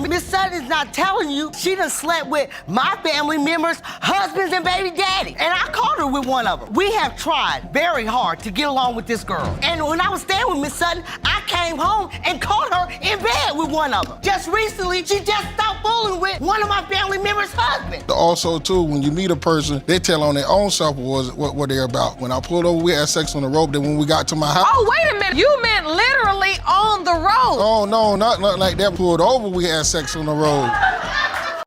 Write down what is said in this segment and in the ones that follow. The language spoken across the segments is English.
And Miss Sutton is not telling you she done slept with my family members, husbands, and baby daddy. And I caught her with one of them. We have tried very hard to get along with this girl. And when I was staying with Miss Sutton, I came home and caught her in bed with one of them. Just recently, she just stopped fooling with one of my family members' husbands. Also, too, when you meet a person, they tell on their own self what they're about. When I pulled over, we had sex on the road. Then when we got to my house... Oh, wait a minute. You meant literally on the road. Oh, no, not like that. Pulled over, we had sex on the road.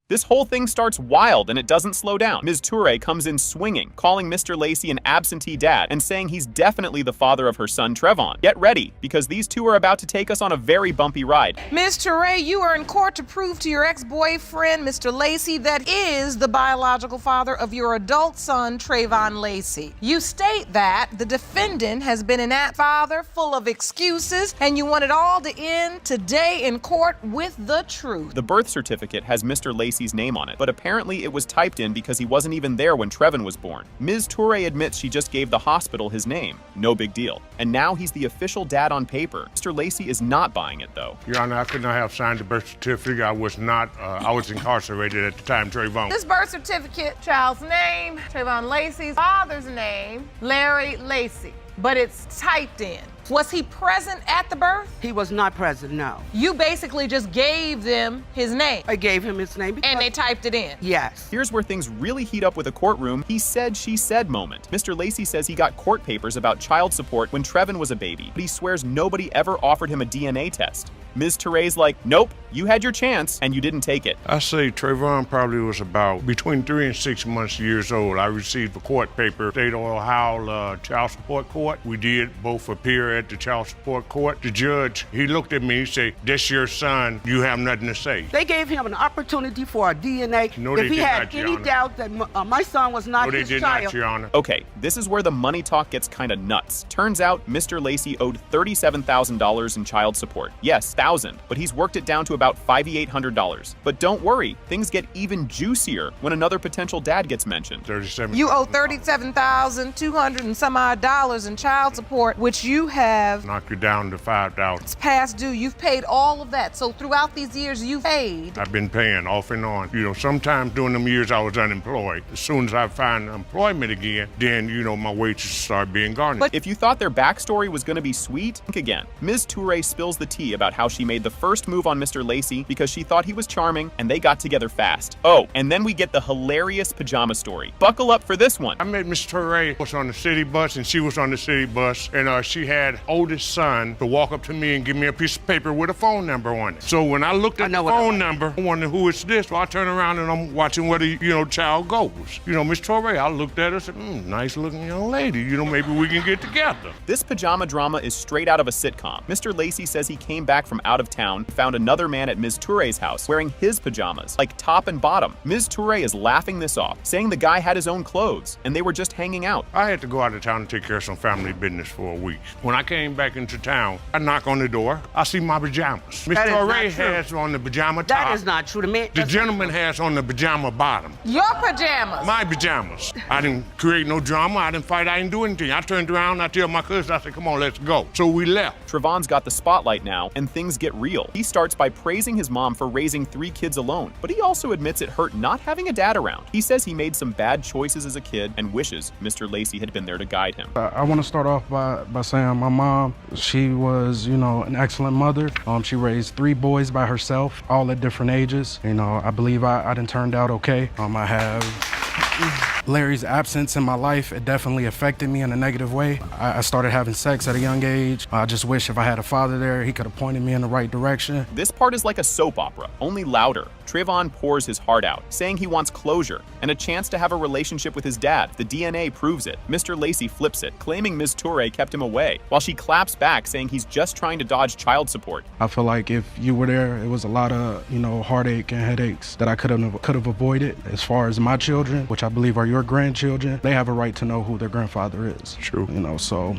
This whole thing starts wild and it doesn't slow down. Ms. Toure comes in swinging, calling Mr. Lacey an absentee dad and saying he's definitely the father of her son, Trevon. Get ready, because these two are about to take us on a very bumpy ride. Ms. Toure, you are in court to prove to your ex-boyfriend, Mr. Lacey, that is the biological father of your adult son, Trevon Lacey. You state that the defendant has been an father full of excuses, and you want it all to end today in court with the truth. The birth certificate has Mr. Lacey's name on it, but apparently it was typed in because he wasn't even there when Trevon was born. Ms. Toure admits she just gave the hospital his name. No big deal. And now he's the official dad on paper. Mr. Lacey is not buying it, though. Your Honor, I could not have signed the birth certificate. I was not, I was incarcerated at the time, Trevon. This birth certificate, child's name, Trevon Lacey's father's name, Larry Lacey, but it's typed in. Was he present at the birth? He was not present, no. You basically just gave them his name. I gave him his name because... And they typed it in? Yes. Here's where things really heat up with a courtroom he said, she said moment. Mr. Lacey says he got court papers about child support when Trevon was a baby, but he swears nobody ever offered him a DNA test. Ms. Toure's like, nope, you had your chance and you didn't take it. I say Trevon probably was about between 3 and 6 months years old. I received a court paper, State of Ohio Child Support Court. We did both appear at the Child Support Court. The judge, he looked at me and said, "That's your son, you have nothing to say." They gave him an opportunity for a DNA. No, they if he did had not, Your any Honor. doubt that my son was not No, they his did child. not, Your Honor. Okay, this is where the money talk gets kind of nuts. Turns out Mr. Lacey owed $37,000 in child support. Yes, $1,000, but he's worked it down to about $5,800. But don't worry, things get even juicier when another potential dad gets mentioned. 37. You owe $37,200 and some odd dollars in child support, which you have Knock you down to 5,000. it's past due. You've paid all of that. So throughout these years, you've paid. I've been paying off and on. You know, sometimes during them years I was unemployed. As soon as I find employment again, then, you know, my wages start being garnished. But if you thought their backstory was going to be sweet, think again. Ms. Toure spills the tea about how she made the first move on Mr. Lacey because she thought he was charming and they got together fast. Oh, and then we get the hilarious pajama story. Buckle up for this one. I met Miss Toure was on the city bus and she was on the city bus, and she had oldest son to walk up to me and give me a piece of paper with a phone number on it. So when I looked at the phone number, I wondered who is this. So I turn around and I'm watching where the child goes. You know, Miss Toure, I looked at her and said, nice looking young lady. You know, maybe we can get together. This pajama drama is straight out of a sitcom. Mr. Lacey says he came back from out of town, found another man at Ms. Toure's house wearing his pajamas, like top and bottom. Ms. Toure is laughing this off, saying the guy had his own clothes and they were just hanging out. I had to go out of town and take care of some family business for a week. When I came back into town, I knock on the door. I see my pajamas. Miss Toure has on the pajama top. That is not true to me. The gentleman has on the pajama bottom. Your pajamas. My pajamas. I didn't create no drama. I didn't fight. I didn't do anything. I turned around. I tell my cousin, I said, come on, let's go. So we left. Trevon's got the spotlight now, and things get real. He starts by praising his mom for raising 3 kids alone, but he also admits it hurt not having a dad around. He says he made some bad choices as a kid and wishes Mr. Lacey had been there to guide him. I want to start off by saying my mom, she was, an excellent mother. She raised 3 boys by herself, all at different ages. I believe I done turned out okay. I have Larry's absence in my life, it definitely affected me in a negative way. I started having sex at a young age. I just wish if I had a father there, he could have pointed me in the right direction. This part is like a soap opera, only louder. Trevon pours his heart out, saying he wants closure and a chance to have a relationship with his dad. The DNA proves it. Mr. Lacey flips it, claiming Ms. Toure kept him away, while she claps back, saying he's just trying to dodge child support. I feel like if you were there, it was a lot of, heartache and headaches that I could have avoided. As far as my children, which I believe are your grandchildren, they have a right to know who their grandfather is. True. So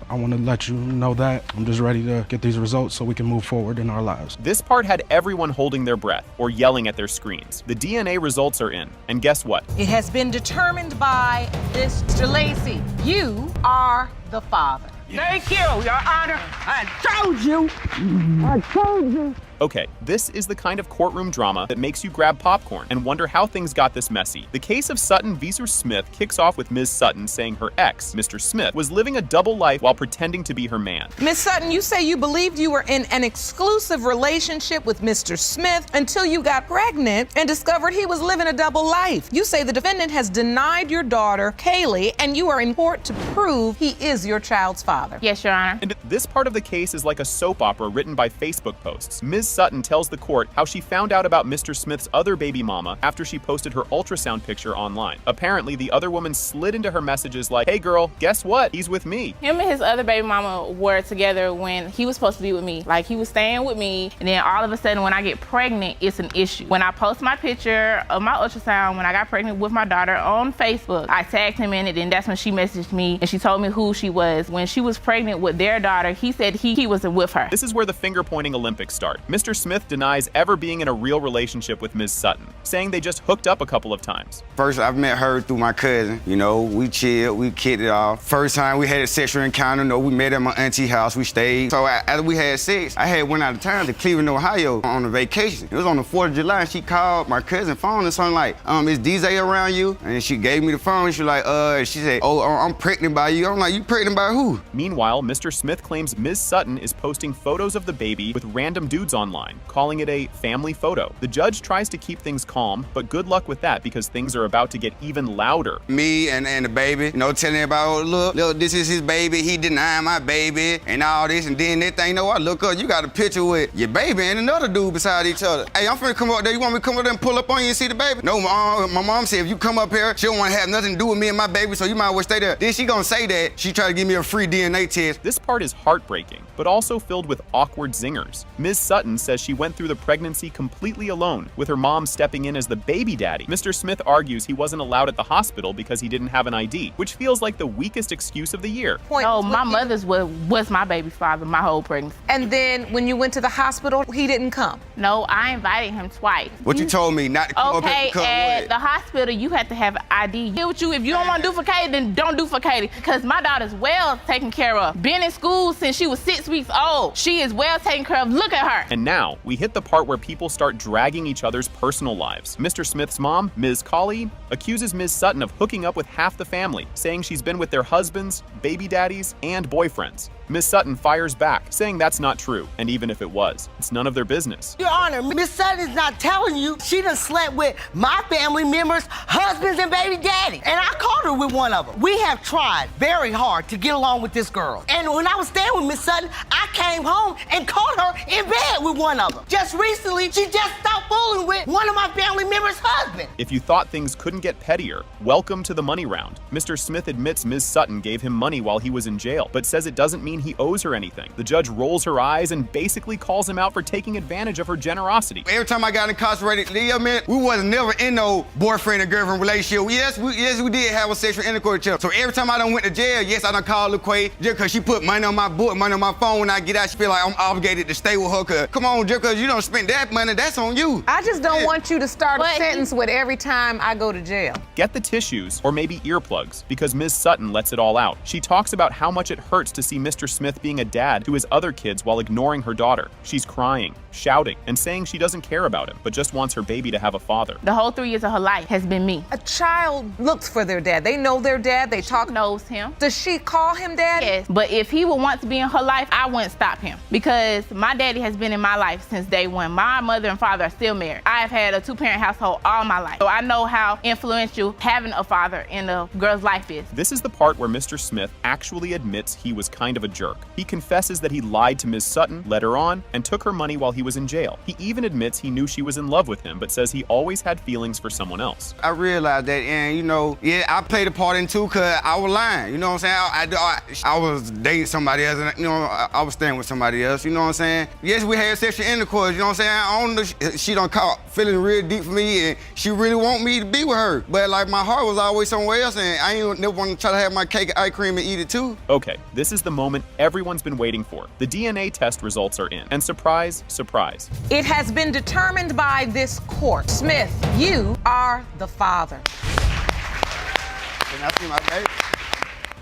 I want to let you know that. I'm just ready to get these results so we can move forward in our lives. This part had everyone holding their breath or yelling at their screens. The DNA results are in, and guess what? It has been determined by Mr. Lacey. You are the father. Thank you, Your Honor. I told you. Okay, this is the kind of courtroom drama that makes you grab popcorn and wonder how things got this messy. The case of Sutton v. Smith kicks off with Ms. Sutton saying her ex, Mr. Smith, was living a double life while pretending to be her man. Ms. Sutton, you say you believed you were in an exclusive relationship with Mr. Smith until you got pregnant and discovered he was living a double life. You say the defendant has denied your daughter, Kaylee, and you are in court to prove he is your child's father. Yes, Your Honor. And this part of the case is like a soap opera written by Facebook posts. Ms. Sutton tells the court how she found out about Mr. Smith's other baby mama after she posted her ultrasound picture online. Apparently, the other woman slid into her messages like, "Hey girl, guess what? He's with me." Him and his other baby mama were together when he was supposed to be with me. Like, he was staying with me, and then all of a sudden when I get pregnant, it's an issue. When I post my picture of my ultrasound when I got pregnant with my daughter on Facebook, I tagged him in it, and that's when she messaged me and she told me who she was. When she was pregnant with their daughter, he said he wasn't with her. This is where the finger-pointing Olympics start. Mr. Smith denies ever being in a real relationship with Ms. Sutton, saying they just hooked up a couple of times. First, I've met her through my cousin. You know, we chilled, we kicked it off. First time we had a sexual encounter, we met at my auntie house, we stayed. So after we had sex, I had went out of town to Cleveland, Ohio on a vacation. It was on the 4th of July, and she called my cousin's phone and something like, is DJ around you? And she gave me the phone, she was like, she said, oh, I'm pregnant by you. I'm like, you pregnant by who? Meanwhile, Mr. Smith claims Ms. Sutton is posting photos of the baby with random dudes online, calling it a family photo. The judge tries to keep things calm, but good luck with that because things are about to get even louder. Me and the baby, telling everybody, oh, look, this is his baby, he denied my baby, and all this, and then that thing, I look up, you got a picture with your baby and another dude beside each other. Hey, I'm finna come up there, you want me to come up there and pull up on you and see the baby? No, my mom said if you come up here, she don't want to have nothing to do with me and my baby, so you might as well stay there. Then she gonna say that she tried to give me a free DNA test. This part is heartbreaking, but also filled with awkward zingers. Ms. Sutton says she went through the pregnancy completely alone, with her mom stepping in as the baby daddy. Mr. Smith argues he wasn't allowed at the hospital because he didn't have an ID, which feels like the weakest excuse of the year. No, my mother's was my baby's father my whole pregnancy. And then when you went to the hospital, he didn't come? No, I invited him twice. What you told me not to come up here Okay, because at the hospital, you have to have an ID. Here with you, if you don't want to do for Katie, then don't do for Katie. Because my daughter's well taken care of. Been in school since she was 6 weeks old. She is well taken care of. Look at her. And now, we hit the part where people start dragging each other's personal lives. Mr. Smith's mom, Ms. Colley, accuses Ms. Sutton of hooking up with half the family, saying she's been with their husbands, baby daddies, and boyfriends. Ms. Sutton fires back, saying that's not true, and even if it was, it's none of their business. Your Honor, Miss Sutton is not telling you she done slept with my family members, husbands, and baby daddy. And I caught her with one of them. We have tried very hard to get along with this girl. And when I was staying with Miss Sutton, I came home and caught her in bed with one of them. Just recently, she just stopped fooling with one of my family members' husbands. If you thought things couldn't get pettier, welcome to the money round. Mr. Smith admits Ms. Sutton gave him money while he was in jail, but says it doesn't mean he owes her anything. The judge rolls her eyes and basically calls him out for taking advantage of her generosity. Every time I got incarcerated, we wasn't never in no boyfriend and girlfriend relationship. Yes, we did have a sexual intercourse with each other. So every time I done went to jail, yes, I done called LaQuay just because she put money on my book, money on my phone. When I get out, she feel like I'm obligated to stay with her. Cause come on, just because you don't spend that money, that's on you. I just don't want you to start a sentence with every time I go to jail. Get the tissues, or maybe earplugs, because Ms. Sutton lets it all out. She talks about how much it hurts to see Mr. Smith being a dad to his other kids while ignoring her daughter. She's crying, shouting, and saying she doesn't care about him, but just wants her baby to have a father. The whole 3 years of her life has been me. A child looks for their dad. They know their dad. They talk. Knows him. Does she call him dad? Yes, but if he would want to be in her life, I wouldn't stop him because my daddy has been in my life since day one. My mother and father are still married. I've had a 2-parent household all my life, so I know how influential having a father in a girl's life is. This is the part where Mr. Smith actually admits he was kind of a jerk. He confesses that he lied to Ms. Sutton, led her on, and took her money while he was in jail. He even admits he knew she was in love with him, but says he always had feelings for someone else. I realized that, and I played a part in too, cause I was lying. You know what I'm saying? I was dating somebody else, and I was staying with somebody else. You know what I'm saying? Yes, we had sexual intercourse. You know what I'm saying? I don't know. She done caught feeling real deep for me, and she really want me to be with her. But like my heart was always somewhere else, and I ain't never want to try to have my cake and ice cream and eat it too. Okay, this is the moment everyone's been waiting for. The DNA test results are in, and surprise, surprise. It has been determined by this court. Smith, you are the father. Can I see my baby?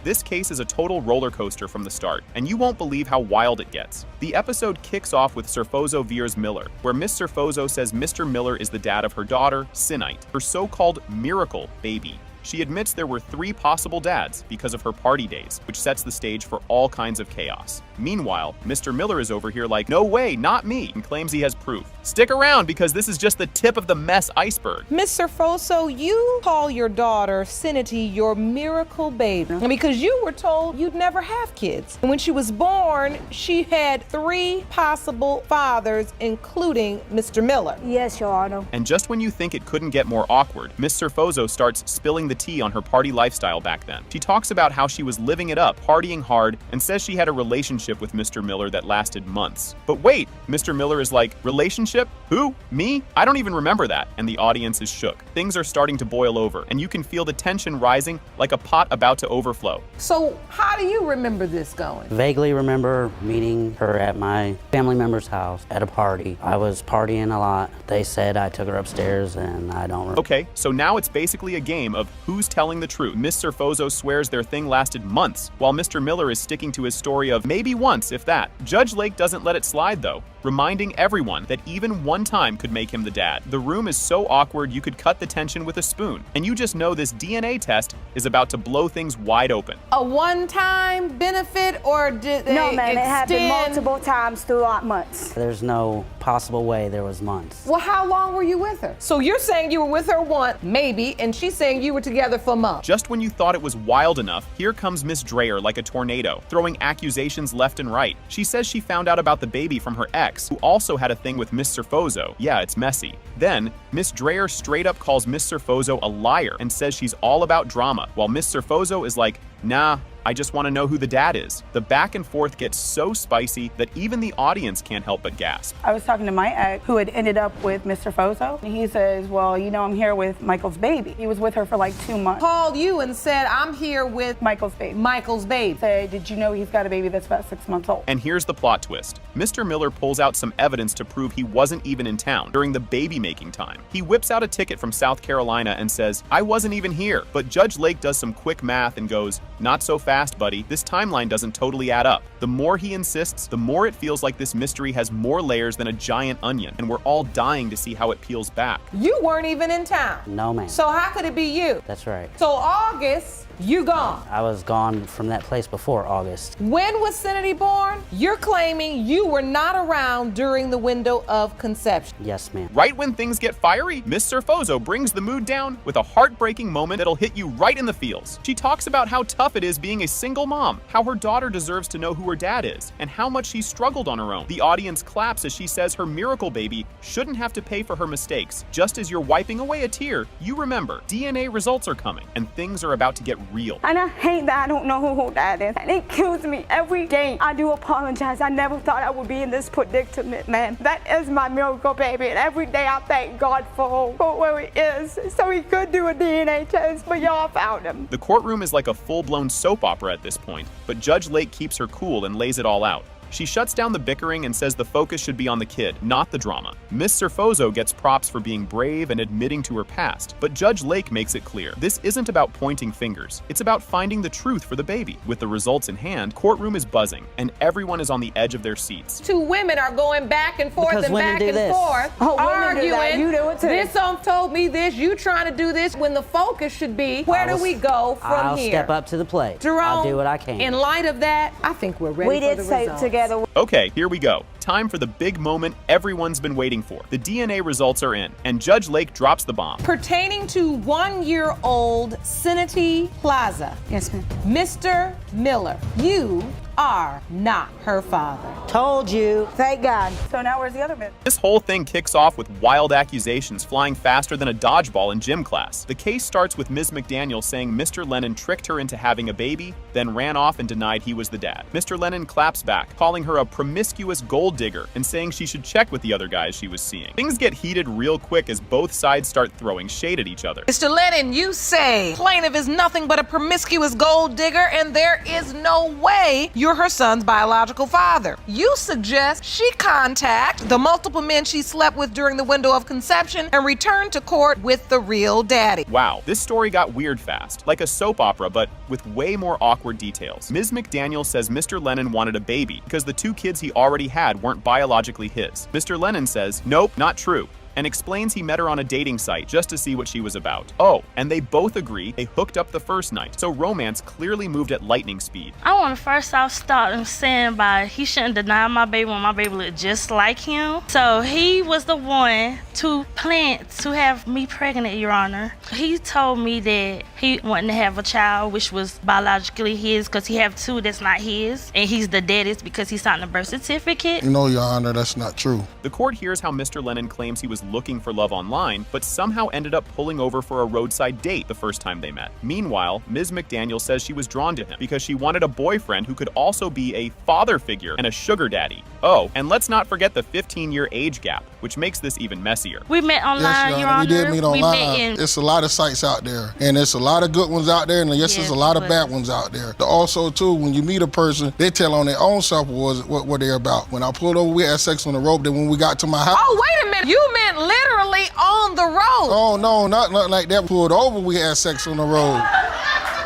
This case is a total roller coaster from the start, and you won't believe how wild it gets. The episode kicks off with Serfozo Veers Miller, where Miss Serfozo says Mr. Miller is the dad of her daughter, Sinite, her so-called miracle baby. She admits there were 3 possible dads because of her party days, which sets the stage for all kinds of chaos. Meanwhile, Mr. Miller is over here like, no way, not me, and claims he has proof. Stick around because this is just the tip of the mess iceberg. Miss Serfozo, you call your daughter, Sinity, your miracle baby because you were told you'd never have kids. And when she was born, she had 3 possible fathers, including Mr. Miller. Yes, Your Honor. And just when you think it couldn't get more awkward, Miss Serfozo starts spilling the tea on her party lifestyle back then. She talks about how she was living it up, partying hard, and says she had a relationship with Mr. Miller that lasted months. But wait, Mr. Miller is like, relationship? Who? Me? I don't even remember that. And the audience is shook. Things are starting to boil over, and you can feel the tension rising like a pot about to overflow. So how do you remember this going? Vaguely remember meeting her at my family member's house at a party. I was partying a lot. They said I took her upstairs, and I don't remember. Okay, so now it's basically a game of who's telling the truth. Miss Serfozo swears their thing lasted months, while Mr. Miller is sticking to his story of maybe once, if that. Judge Lake doesn't let it slide though, reminding everyone that even one time could make him the dad. The room is so awkward you could cut the tension with a spoon, and you just know this DNA test is about to blow things wide open. A one-time benefit, or did they No, ma'am, it happened extend? multiple times throughout months. There's no possible way there was months. Well, how long were you with her? So you're saying you were with her once, maybe, and she's saying you were together for months. Just when you thought it was wild enough, here comes Miss Dreyer like a tornado, throwing accusations left and right. She says she found out about the baby from her ex, who also had a thing with Miss Serfozo. Yeah, it's messy. Then, Miss Dreyer straight up calls Miss Serfozo a liar and says she's all about drama, while Miss Serfozo is like, nah, I just want to know who the dad is. The back and forth gets so spicy that even the audience can't help but gasp. I was talking to my ex who had ended up with Mr. Fozo. And he says, well, you know, I'm here with Michael's baby. He was with her for like 2 months. Called you and said, I'm here with Michael's baby. Michael's baby. Said, did you know he's got a baby that's about 6 months old? And here's the plot twist. Mr. Miller pulls out some evidence to prove he wasn't even in town during the baby making time. He whips out a ticket from South Carolina and says, I wasn't even here. But Judge Lake does some quick math and goes, not so fast, buddy. This timeline doesn't totally add up. The more he insists, the more it feels like this mystery has more layers than a giant onion, and we're all dying to see how it peels back. You weren't even in town. No, ma'am. So how could it be you? That's right. So August, you gone. I was gone from that place before August. When was Sinity born? You're claiming you were not around during the window of conception. Yes, ma'am. Right when things get fiery, Miss Serfozo brings the mood down with a heartbreaking moment that'll hit you right in the feels. She talks about how tough it is being a single mom, how her daughter deserves to know who her dad is, and how much she struggled on her own. The audience claps as she says her miracle baby shouldn't have to pay for her mistakes. Just as you're wiping away a tear, you remember DNA results are coming, and things are about to get real. And I hate that I don't know who that is. And it kills me every day. I do apologize. I never thought I would be in this predicament, man. That is my miracle baby. And every day I thank God for where he is. So he could do a DNA test, but y'all found him. The courtroom is like a full-blown soap opera at this point, but Judge Lake keeps her cool and lays it all out. She shuts down the bickering and says the focus should be on the kid, not the drama. Miss Serfozo gets props for being brave and admitting to her past, but Judge Lake makes it clear this isn't about pointing fingers. It's about finding the truth for the baby. With the results in hand, courtroom is buzzing, and everyone is on the edge of their seats. 2 women are going back and forth Because and women back do and this. forth, Oh, women do that. arguing. You do it too. This told me this, you trying to do this, when the focus should be, where do we go from I'll here? step up to the plate. Jerome, I'll do what I can. in light of that, I think we're ready We for did the say results. together. Okay, here we go. Time for the big moment everyone's been waiting for. The DNA results are in, and Judge Lake drops the bomb. Pertaining to 1-year-old Sinity Plaza, Yes, ma'am. Mr. Miller, you are not her father. Told you. Thank God. So now where's the other bit? This whole thing kicks off with wild accusations flying faster than a dodgeball in gym class. The case starts with Ms. McDaniel saying Mr. Lennon tricked her into having a baby, then ran off and denied he was the dad. Mr. Lennon claps back, calling her a promiscuous gold digger and saying she should check with the other guys she was seeing. Things get heated real quick as both sides start throwing shade at each other. Mr. Lennon, you say plaintiff is nothing but a promiscuous gold digger, and there is no way you're her son's biological father. You suggest she contact the multiple men she slept with during the window of conception and return to court with the real daddy. Wow, this story got weird fast, like a soap opera, but with way more awkward details. Ms. McDaniel says Mr. Lennon wanted a baby because the 2 kids he already had weren't biologically his. Mr. Lennon says, nope, not true, and explains he met her on a dating site just to see what she was about. Oh, and they both agree they hooked up the first night, so romance clearly moved at lightning speed. I want to first off start saying by he shouldn't deny my baby when my baby looked just like him. So he was the one to plant to have me pregnant, Your Honor. He told me that he wanted to have a child which was biologically his because he have 2 that's not his, and he's the deadest because he signed a birth certificate. You know, Your Honor, that's not true. The court hears how Mr. Lennon claims he was looking for love online, but somehow ended up pulling over for a roadside date the first time they met. Meanwhile, Ms. McDaniel says she was drawn to him because she wanted a boyfriend who could also be a father figure and a sugar daddy. Oh, and let's not forget the 15-year age gap, which makes this even messier. We met online, Yes, Your Honor. we did meet online. in... It's a lot of sites out there, and there's a lot of good ones out there, and yes, there's a lot of bad ones out there. Also, too, when you meet a person, they tell on their own self what they're about. When I pulled over, we had sex on the road. Then when we got to my house... Oh, wait a minute. You meant literally on the road. Oh, no, not like that. Pulled over, we had sex on the road.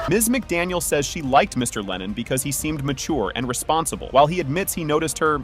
Ms. McDaniel says she liked Mr. Lennon because he seemed mature and responsible, while he admits he noticed her,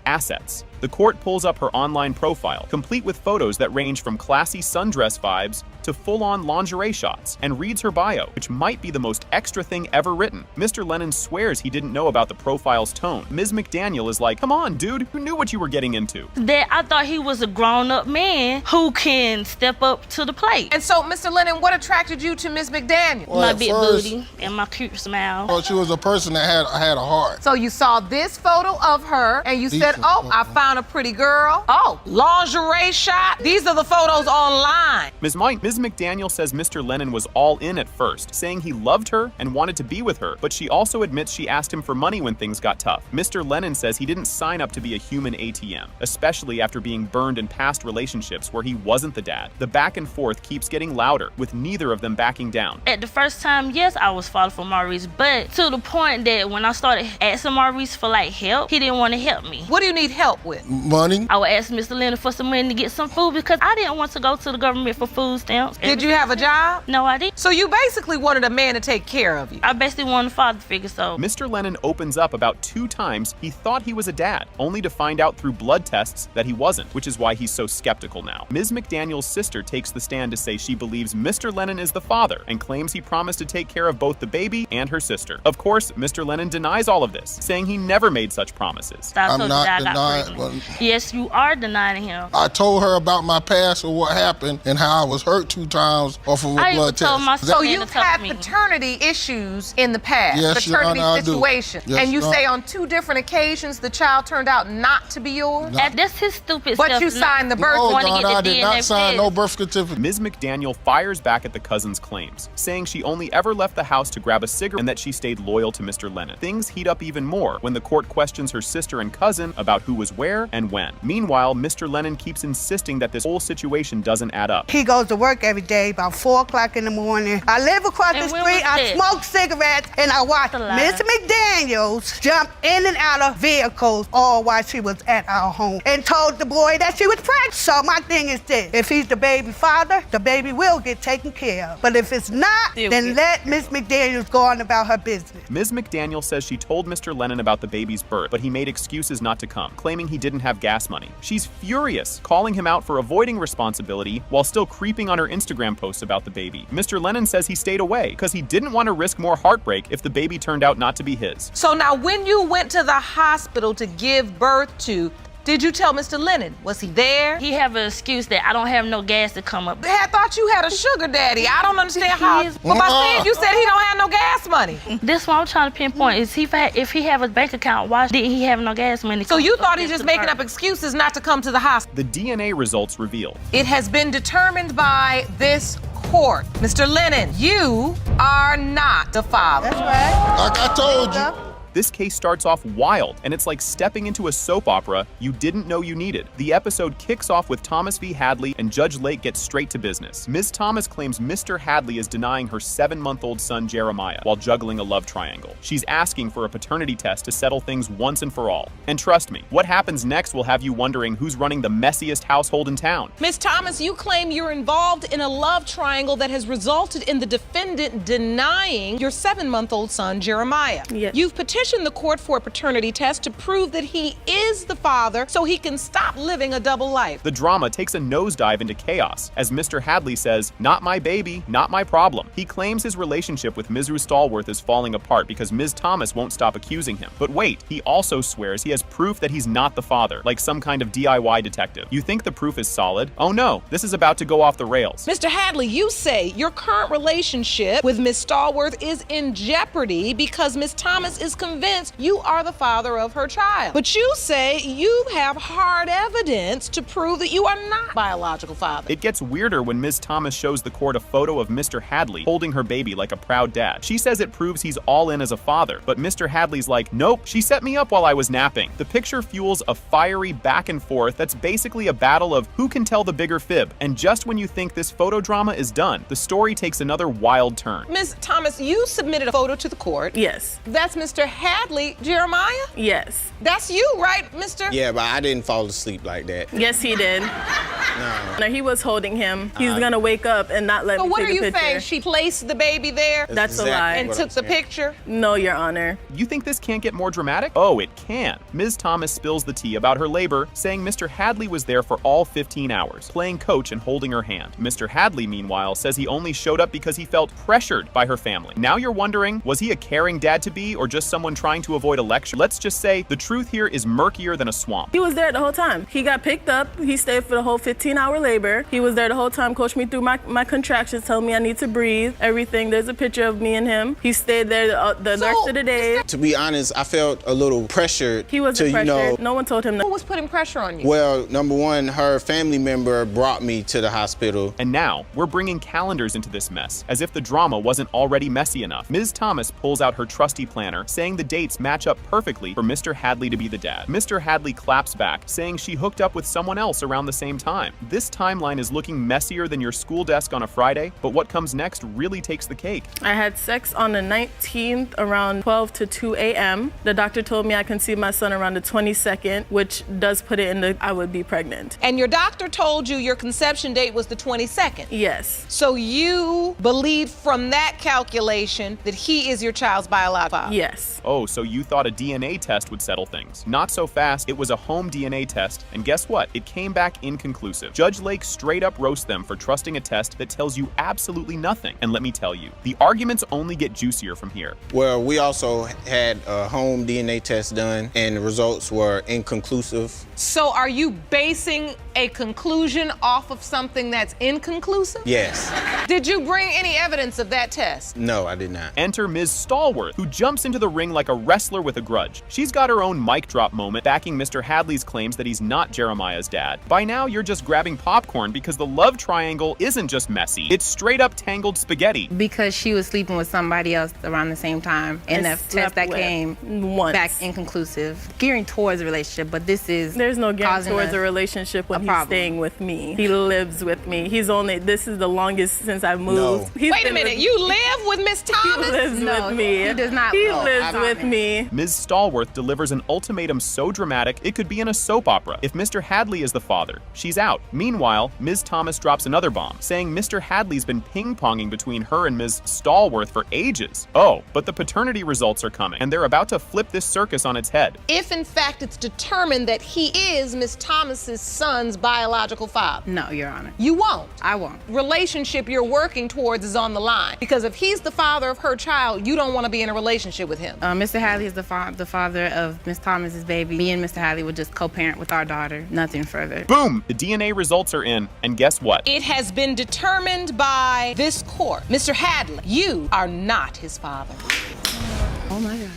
assets. The court pulls up her online profile, complete with photos that range from classy sundress vibes to full-on lingerie shots, and reads her bio, which might be the most extra thing ever written. Mr. Lennon swears he didn't know about the profile's tone. Ms. McDaniel is like, come on, dude, who knew what you were getting into? That I thought he was a grown-up man who can step up to the plate. And so, Mr. Lennon, what attracted you to Ms. McDaniel? Well, My at big first, booty and my cute smile. Well, she was a person that had a heart. So you saw this photo of her and you said, oh, I found a pretty girl. Oh, lingerie shot. These are the photos online. Ms. McDaniel says Mr. Lennon was all in at first, saying he loved her and wanted to be with her, but she also admits she asked him for money when things got tough. Mr. Lennon says he didn't sign up to be a human ATM, especially after being burned in past relationships where he wasn't the dad. The back and forth keeps getting louder, with neither of them backing down. At the first time, yes, I was falling for Maurice, but to the point that when I started asking Maurice for help, he didn't want to help me. What do you need help with? Money. I would ask Mr. Lennon for some money to get some food because I didn't want to go to the government for food stamps. Did you have a job? No, I didn't. So you basically wanted a man to take care of you. I basically wanted a father figure, so. Mr. Lennon opens up about 2 times he thought he was a dad, only to find out through blood tests that he wasn't, which is why he's so skeptical now. Ms. McDaniel's sister takes the stand to say she believes Mr. Lennon is the father and claims he promised to take care of both the baby and her sister. Of course, Mr. Lennon denies all of this, saying he never made such promises. I'm not denying. Yes, you are denying him. I told her about my past or what happened and how I was hurt 2 times off of a blood test. So you've had paternity issues in the past, yes, paternity Your Honor, situation, yes, and you Your say on 2 different occasions the child turned out not to be yours? That's his stupid but stuff. But you signed the birth certificate. certificate. No, I did not sign no birth certificate. Ms. McDaniel fires back at the cousin's claims, saying she only ever left the house to grab a cigarette and that she stayed loyal to Mr. Lennon. Things heat up even more when the court questions her sister and cousin about who was where and when. Meanwhile, Mr. Lennon keeps insisting that this whole situation doesn't add up. He goes to work every day about 4 o'clock in the morning. I live across the street, I smoke cigarettes, and I watch Miss McDaniels jump in and out of vehicles all while she was at our home and told the boy that she was pregnant. So my thing is this, if he's the baby father, the baby will get taken care of. But if it's not, then let Miss McDaniels go on about her business. Ms. McDaniel says she told Mr. Lennon about the baby's birth, but he made excuses not to come, claiming he didn't have gas money. She's furious, calling him out for avoiding responsibility while still creeping on her Instagram posts about the baby. Mr. Lennon says he stayed away because he didn't want to risk more heartbreak if the baby turned out not to be his. So now when you went to the hospital to give birth to, did you tell Mr. Lennon? Was he there? He have an excuse that I don't have no gas to come up. I thought you had a sugar daddy. I don't understand how. But by saying you said he don't have no gas money. This one I'm trying to pinpoint is if he have a bank account, why didn't he have no gas money? So you thought he's just making up excuses not to come to the hospital? The DNA results reveal. It has been determined by this court. Mr. Lennon, you are not the father. That's right. Like I told you. This case starts off wild, and it's like stepping into a soap opera you didn't know you needed. The episode kicks off with Thomas v. Hadley, and Judge Lake gets straight to business. Ms. Thomas claims Mr. Hadley is denying her 7-month-old son Jeremiah while juggling a love triangle. She's asking for a paternity test to settle things once and for all. And trust me, what happens next will have you wondering who's running the messiest household in town. Ms. Thomas, you claim you're involved in a love triangle that has resulted in the defendant denying your 7-month-old son, Jeremiah. Yes. You've petitioned the court for a paternity test to prove that he is the father so he can stop living a double life. The drama takes a nosedive into chaos as Mr. Hadley says, "Not my baby, not my problem." He claims his relationship with Ms. Stallworth is falling apart because Ms. Thomas won't stop accusing him. But wait, he also swears he has proof that he's not the father, like some kind of DIY detective. You think the proof is solid? Oh no, this is about to go off the rails. Mr. Hadley, you say your current relationship with Ms. Stallworth is in jeopardy because Ms. Thomas is convinced you are the father of her child. But you say you have hard evidence to prove that you are not biological father. It gets weirder when Ms. Thomas shows the court a photo of Mr. Hadley holding her baby like a proud dad. She says it proves he's all in as a father, but Mr. Hadley's like, "Nope, she set me up while I was napping." The picture fuels a fiery back and forth that's basically a battle of who can tell the bigger fib. And just when you think this photo drama is done, the story takes another wild turn. Ms. Thomas, you submitted a photo to the court. Yes. That's Mr. Hadley, Jeremiah? Yes. That's you, right, Mr.? Yeah, but I didn't fall asleep like that. Yes, he did. No. He was holding him. He's gonna wake up and not let So me what take are a you picture. saying? She placed the baby there? That's a exactly lie. And what took I'm the saying. picture? No, Your Honor. You think this can't get more dramatic? Oh, it can. Ms. Thomas spills the tea about her labor, saying Mr. Hadley was there for all 15 hours, playing coach and holding her hand. Mr. Hadley, meanwhile, says he only showed up because he felt pressured by her family. Now you're wondering, was he a caring dad-to-be or just someone trying to avoid a lecture? Let's just say the truth here is murkier than a swamp. He was there the whole time. He got picked up. He stayed for the whole 15-hour labor. He was there the whole time, coached me through my contractions, telling me I need to breathe, everything. There's a picture of me and him. He stayed there the rest of the day. To be honest, I felt a little pressured. He wasn't to, pressured. No one told him Who that. was putting pressure on you? Well, number one, her family member brought me to the hospital. And now, we're bringing calendars into this mess, as if the drama wasn't already messy enough. Ms. Thomas pulls out her trusty planner, saying the dates match up perfectly for Mr. Hadley to be the dad. Mr. Hadley claps back, saying she hooked up with someone else around the same time. This timeline is looking messier than your school desk on a Friday, but what comes next really takes the cake. I had sex on the 19th around 12 to 2 a.m. The doctor told me I conceived my son around the 22nd, which does put it in the I would be pregnant. And your doctor told you your conception date was the 22nd? Yes. So you believe from that calculation that he is your child's biological father? Yes. Oh, so you thought a DNA test would settle things. Not so fast. It was a home DNA test, and guess what? It came back inconclusive. Judge Lake straight up roasts them for trusting a test that tells you absolutely nothing. And let me tell you, the arguments only get juicier from here. Well, we also had a home DNA test done, and the results were inconclusive. So are you basing a conclusion off of something that's inconclusive? Yes. Did you bring any evidence of that test? No, I did not. Enter Ms. Stallworth, who jumps into the ring like a wrestler with a grudge. She's got her own mic drop moment, backing Mr. Hadley's claims that he's not Jeremiah's dad. By now, you're just grabbing popcorn because the love triangle isn't just messy, it's straight up tangled spaghetti. Because she was sleeping with somebody else around the same time, and the test that came back inconclusive, gearing towards a relationship, but this is There's no gearing towards a relationship when he's staying with me. He lives with me. This is the longest since I moved. No. Wait a minute, you live with Miss Thomas? He lives with me. He does not. He lives with me. Ms. Stallworth delivers an ultimatum so dramatic it could be in a soap opera. If Mr. Hadley is the father, she's out. Meanwhile, Ms. Thomas drops another bomb, saying Mr. Hadley's been ping-ponging between her and Ms. Stallworth for ages. Oh, but the paternity results are coming, and they're about to flip this circus on its head. If in fact it's determined that he is Miss Thomas's son's biological father. No, Your Honor. You won't. I won't. Relationship you're working towards is on the line. Because if he's the father of her child, you don't want to be in a relationship with him. Mr. Hadley is the father of Miss Thomas's baby. Me and Mr. Hadley would just co-parent with our daughter. Nothing further. Boom! The DNA results are in, and guess what? It has been determined by this court. Mr. Hadley, you are not his father. Oh my God.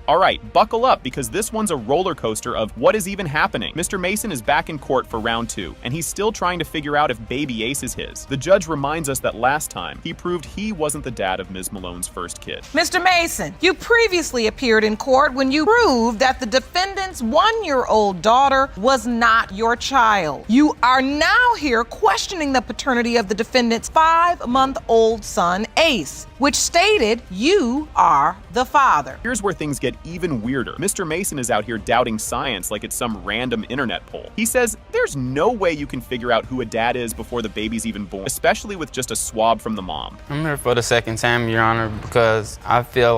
All right, buckle up because this one's a roller coaster of what is even happening. Mr. Mason is back in court for round 2, and he's still trying to figure out if baby Ace is his. The judge reminds us that last time, he proved he wasn't the dad of Ms. Malone's first kid. Mr. Mason, you previously appeared in court when you proved that the defendant's 1-year-old daughter was not your child. You are now here questioning the paternity of the defendant's 5-month-old son, Ace, which stated you are the father. Here's where things get even weirder. Mr. Mason is out here doubting science like it's some random internet poll. He says there's no way you can figure out who a dad is before the baby's even born, especially with just a swab from the mom. I'm here for the second time, Your Honor, because I feel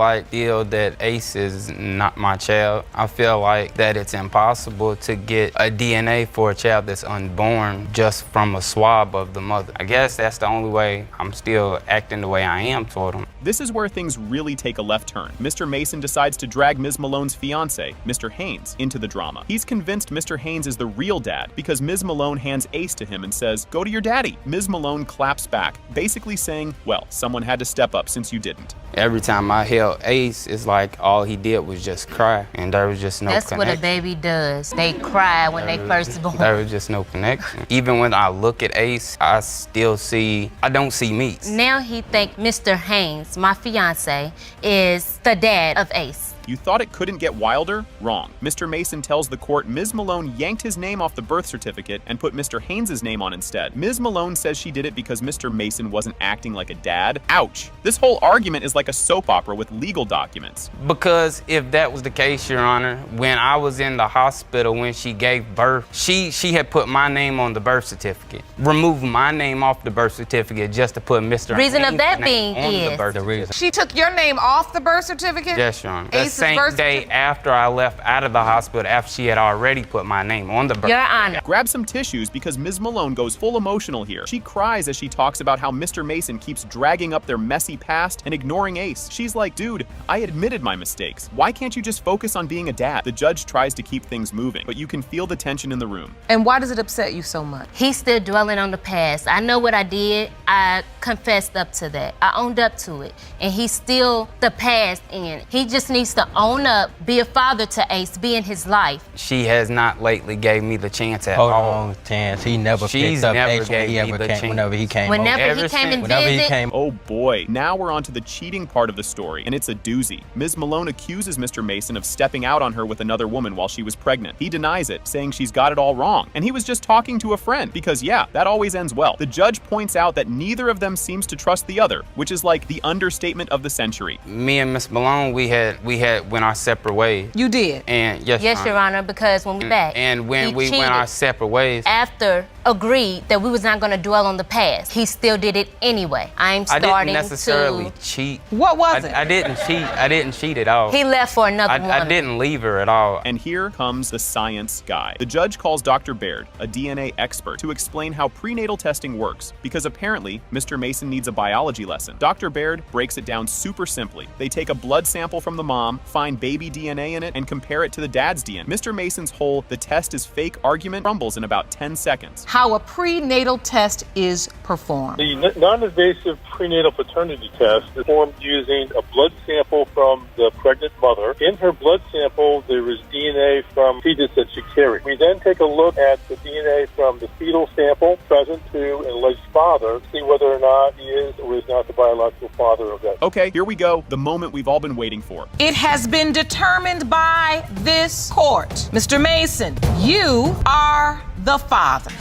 that Ace is not my child. I feel like that it's impossible to get a DNA for a child that's unborn just from a swab of the mother. I guess that's the only way I'm still acting the way I am toward him. This is where things really take a left turn. Mr. Mason decides to drag Ms. Malone's fiance, Mr. Haynes, into the drama. He's convinced Mr. Haynes is the real dad because Ms. Malone hands Ace to him and says, "Go to your daddy." Ms. Malone claps back, basically saying, well, someone had to step up since you didn't. Every time I held Ace, it's like all he did was just cry, and there was just no connection. That's what a baby does. They cry when they first born. There was just no connection. Even when I look at Ace, I don't see me. Now he think Mr. Haynes, my fiance, is the dad of Ace. You thought it couldn't get wilder? Wrong. Mr. Mason tells the court Ms. Malone yanked his name off the birth certificate and put Mr. Haynes' name on instead. Ms. Malone says she did it because Mr. Mason wasn't acting like a dad. Ouch. This whole argument is like a soap opera with legal documents. Because if that was the case, Your Honor, when I was in the hospital when she gave birth, she had put my name on the birth certificate. Removed my name off the birth certificate just to put Mr. Reason Haynes' of that name being on the birth certificate. She took your name off the birth certificate? Yes, Your Honor. Ace's The same birth day after I left out of the hospital, after she had already put my name on the birth Your certificate. Honor. Grab some tissues because Ms. Malone goes full emotional here. She cries as she talks about how Mr. Mason keeps dragging up their messy past and ignoring Ace. She's like, dude, I admitted my mistakes. Why can't you just focus on being a dad? The judge tries to keep things moving, but you can feel the tension in the room. And why does it upset you so much? He's still dwelling on the past. I know what I did. I confessed up to that. I owned up to it. And he's still the past in. He just needs to own up, be a father to Ace, be in his life. She has not lately gave me the chance at Hold all. on, Chance. He never She's picked up never Ace when gave he me ever the came, chance. whenever he came Whenever over. he came and Whenever he visited. came. Oh boy, now we're on to the cheating part of the story, and it's a doozy. Ms. Malone accuses Mr. Mason of stepping out on her with another woman while she was pregnant. He denies it, saying she's got it all wrong, and he was just talking to a friend, because yeah, that always ends well. The judge points out that neither of them seems to trust the other, which is like the understatement of the century. Me and Miss Malone, we had went our separate ways. You did? And yes, Your Honor, because when we back, and when he we went cheated. our separate ways, After agreed that we was not going to dwell on the past, he still did it anyway. I'm I starting didn't necessarily to. cheat. What was it? I didn't cheat. I didn't cheat at all. He left for another woman. I didn't leave her at all. And here comes the science guy. The judge calls Dr. Baird, a DNA expert, to explain how prenatal testing works, because apparently Mr. Mason needs a biology lesson. Dr. Baird breaks it down super simply. They take a blood sample from the mom, find baby DNA in it, and compare it to the dad's DNA. Mr. Mason's whole "the test is fake" argument crumbles in about 10 seconds. How a prenatal test is performed. The non-invasive prenatal paternity test is performed using a blood sample from the pregnant mother. In her blood sample, there is DNA from fetus that she carried. We then take a look at the DNA from the fetal sample present to an alleged father, to see whether or not he is or is not the biological father of that. Okay, here we go, the moment we've all been waiting for. It has been determined by this court. Mr. Mason, you are the father.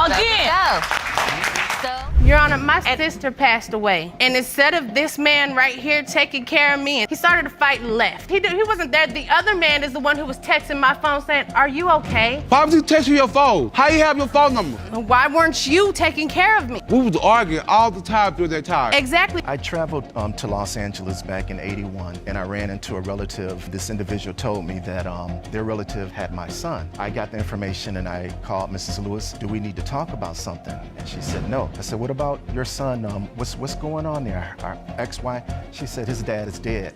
Again. Your Honor, my sister passed away, and instead of this man right here taking care of me, he started to fight and left. He wasn't there. The other man is the one who was texting my phone saying, "Are you okay?" Why was you texting your phone? How you have your phone number? Why weren't you taking care of me? We was arguing all the time through that time. Exactly. I traveled to Los Angeles back in '81, and I ran into a relative. This individual told me that their relative had my son. I got the information and I called Mrs. Lewis. Do we need to talk about something? And she said, no. I said, what about your son? What's going on there? Our ex-wife? She said, his dad is dead.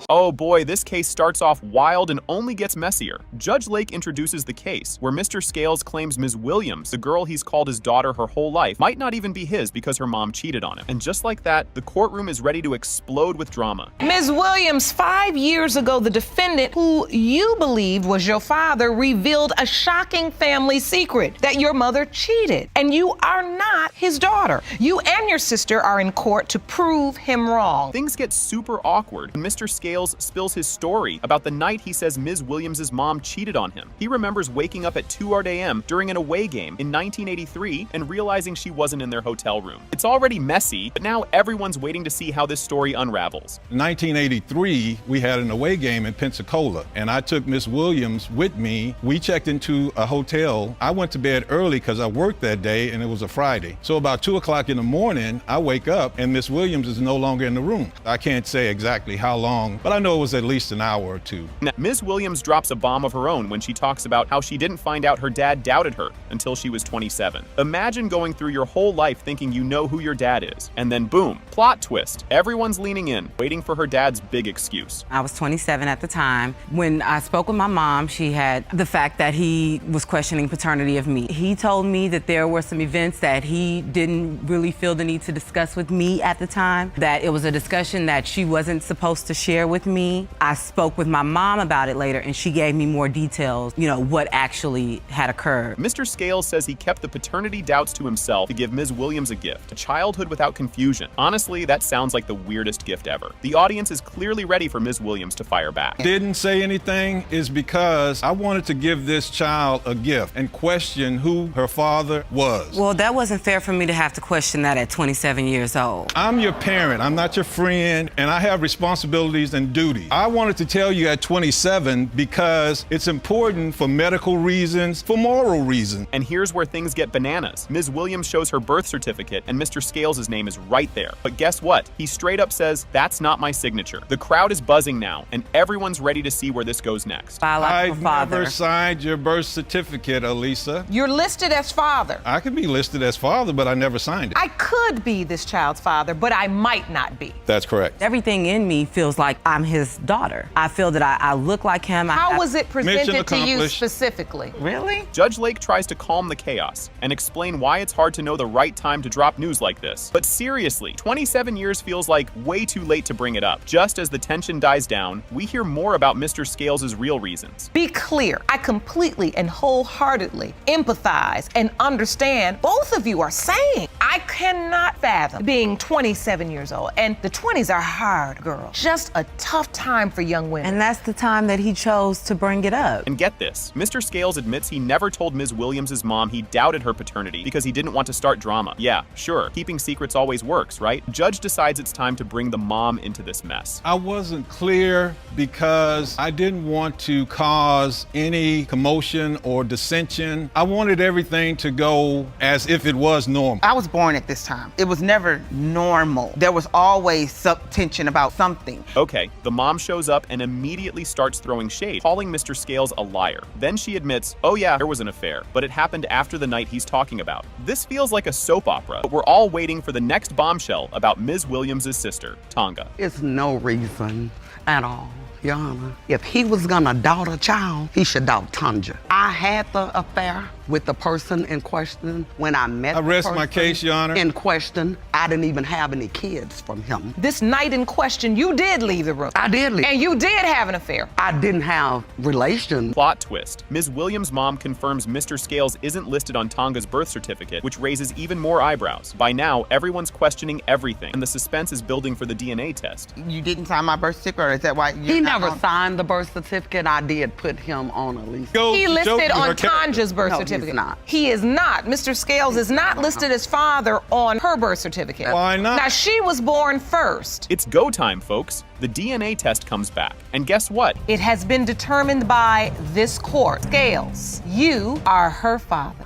Oh boy, this case starts off wild and only gets messier. Judge Lake introduces the case, where Mr. Scales claims Ms. Williams, the girl he's called his daughter her whole life, might not even be his because her mom cheated on him. And just like that, the courtroom is ready to explode with drama. Ms. Williams, 5 years ago, the defendant, who you believed was your father, revealed a shocking family secret, that your mother cheated, and you are not his daughter. You and your sister are in court to prove him wrong. Things get super awkward when Mr. Scales spills his story about the night he says Ms. Williams' mom cheated on him. He remembers waking up at 2 a.m. during an away game in 1983 and realizing she wasn't in their hotel room. It's already messy, but now everyone's waiting to see how this story unravels. In 1983, we had an away game in Pensacola, and I took Miss Williams with me. We checked into a hotel. I went to bed early because I worked that day, and it was a Friday. So about 2 o'clock in the morning, I wake up, and Miss Williams is no longer in the room. I can't say exactly how long, but I know it was at least an hour or two. Now, Ms. Williams drops a bomb of her own when she talks about how she didn't find out her dad doubted her until she was 27. Imagine going through your whole life thinking you know who your dad is, and then boom, plot twist. Everyone's leaning in, waiting for her dad's big excuse. I was 27 at the time. When I spoke with my mom, she had the fact that he was questioning paternity of me. He told me that there were some events that he didn't really feel the need to discuss with me at the time, that it was a discussion that she wasn't supposed to share with me. I spoke with my mom about it later, and she gave me more details, what actually had occurred. Mr. Scales says he kept the paternity doubts to himself to give Ms. Williams a gift, a childhood without confusion. Honestly, that sounds like the weirdest gift ever. The audience is clearly ready for Ms. Williams to fire back. Didn't say anything is because I wanted to give this child a gift and question who her father was. Well, that wasn't fair for me to have to question that at 27 years old. I'm your parent, I'm not your friend, and I have responsibilities and duties. I wanted to tell you at 27 because it's important for medical reasons, for moral reasons. And here's where things get bananas. Ms. Williams shows her birth certificate and Mr. Scales' name is right there. But guess what? He straight up says, "That's not my signature." The crowd is buzzing now, and everyone's ready to see where this goes next. I've never signed your birth certificate, Elisa. You're listed as father. I could be listed as father, but I never signed it. I could be this child's father, but I might not be. That's correct. Everything in me feels like I'm his daughter. I feel that I look like him. How was it presented to you specifically? Really? Judge Lake tries to calm the chaos and explain why it's hard to know the right time to drop news like this. But seriously, 27 years feels like way too late to bring it up. Just as the tension dies down, we hear more about Mr. Scales' real reasons. Be clear, I completely and wholeheartedly empathize and understand both of you are saying. I cannot fathom being 27 years old, and the 20s are hard, girl. Just a tough time for young women. And that's the time that he chose to bring it up. And get this, Mr. Scales admits he never told Ms. Williams' mom he doubted her paternity because he didn't want to start drama. Yeah, sure, keeping secrets always works, right? Judge decides it's time to bring the mom into this mess. I wasn't clear because I didn't want to cause any commotion or dissension. I wanted everything to go as if it was normal. I was born at this time. It was never normal. There was always some tension about something. Okay, the mom shows up and immediately starts throwing shade, calling Mr. Scales a liar. Then she admits, oh yeah, there was an affair, but it happened after the night he's talking about. This feels like a soap opera, but we're all waiting for the next bombshell about Ms. Williams' sister, Tonga. It's no reason at all, Your Honor. If he was gonna doubt a child, he should doubt Tonja. I had the affair with the person in question when I met I the rest person my case, Your Honor. in question. I didn't even have any kids from him. This night in question, you did leave the room. I did leave. And you did have an affair. I didn't have relations. Plot twist. Ms. Williams' mom confirms Mr. Scales isn't listed on Tonga's birth certificate, which raises even more eyebrows. By now, everyone's questioning everything, and the suspense is building for the DNA test. You didn't sign my birth certificate, or is that why He never signed the birth certificate. I did put him on a lease. He listed on Tonja's birth certificate. He's not. He is not. Mr. Scales is not listed as father on her birth certificate. Why not? Now, she was born first. It's go time, folks. The DNA test comes back. And guess what? It has been determined by this court. Scales, you are her father.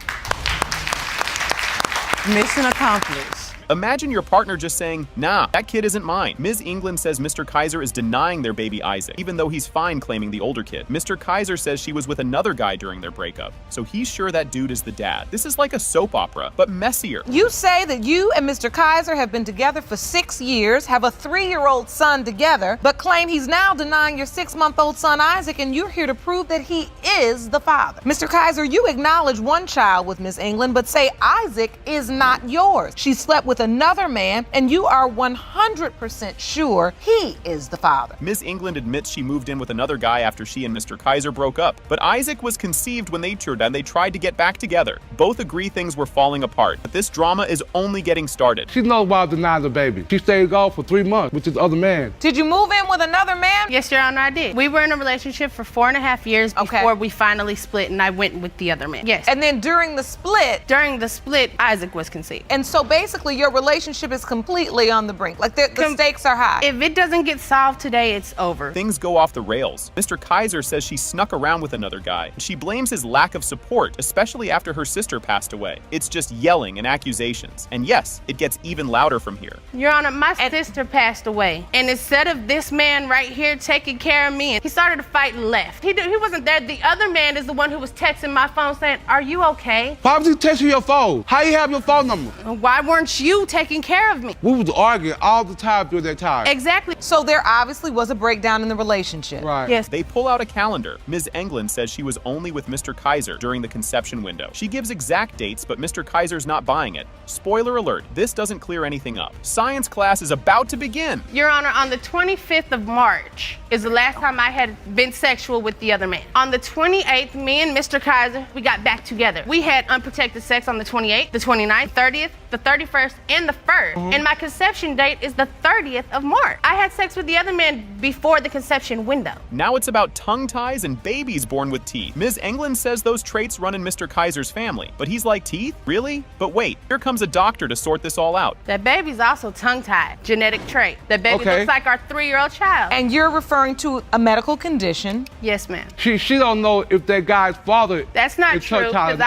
Mission accomplished. Imagine your partner just saying, nah, that kid isn't mine. Ms. England says Mr. Kaiser is denying their baby Isaac, even though he's fine claiming the older kid. Mr. Kaiser says she was with another guy during their breakup, so he's sure that dude is the dad. This is like a soap opera, but messier. You say that you and Mr. Kaiser have been together for 6 years, have a 3-year-old son together, but claim he's now denying your 6-month-old son Isaac, and you're here to prove that he is the father. Mr. Kaiser, you acknowledge one child with Miss England, but say Isaac is not yours. She slept with another man, and you are 100% sure he is the father. Ms. England admits she moved in with another guy after she and Mr. Kaiser broke up, but Isaac was conceived when they toured and they tried to get back together. Both agree things were falling apart, but this drama is only getting started. She knows why I denied the baby. She stayed gone for 3 months with this other man. Did you move in with another man? Yes, Your Honor, I did. We were in a relationship for 4.5 years before we finally split, and I went with the other man. Yes. And then during the split? During the split, Isaac was conceived. And so basically your relationship is completely on the brink. Like the stakes are high. If it doesn't get solved today, it's over. Things go off the rails. Mr. Kaiser says she snuck around with another guy. She blames his lack of support, especially after her sister passed away. It's just yelling and accusations. And yes, it gets even louder from here. Your Honor, my sister passed away. And instead of this man right here taking care of me, he started to fight and left. He wasn't there. The other man is the one who was texting my phone saying, are you okay? Why was he texting your phone? How you have your phone number? Why weren't you taking care of me? We was arguing all the time during that time. Exactly. So there obviously was a breakdown in the relationship. Right. Yes. They pull out a calendar. Ms. England says she was only with Mr. Kaiser during the conception window. She gives exact dates, but Mr. Kaiser's not buying it. Spoiler alert, this doesn't clear anything up. Science class is about to begin. Your Honor, on the 25th of March is the last time I had been sexual with the other man. On the 28th, me and Mr. Kaiser, we got back together. We had unprotected sex on the 28th, the 29th, 30th, the 31st, and the 1st. And my conception date is the 30th of March. I had sex with the other man before the conception window. Now it's about tongue ties and babies born with teeth. Ms. England says those traits run in Mr. Kaiser's family, but he's like, teeth? Really? But wait, here comes a doctor to sort this all out. That baby's also tongue-tied, genetic trait. That baby looks like our 3-year-old child. And you're referring to a medical condition? Yes, ma'am. She don't know if that guy's father. That's not true, because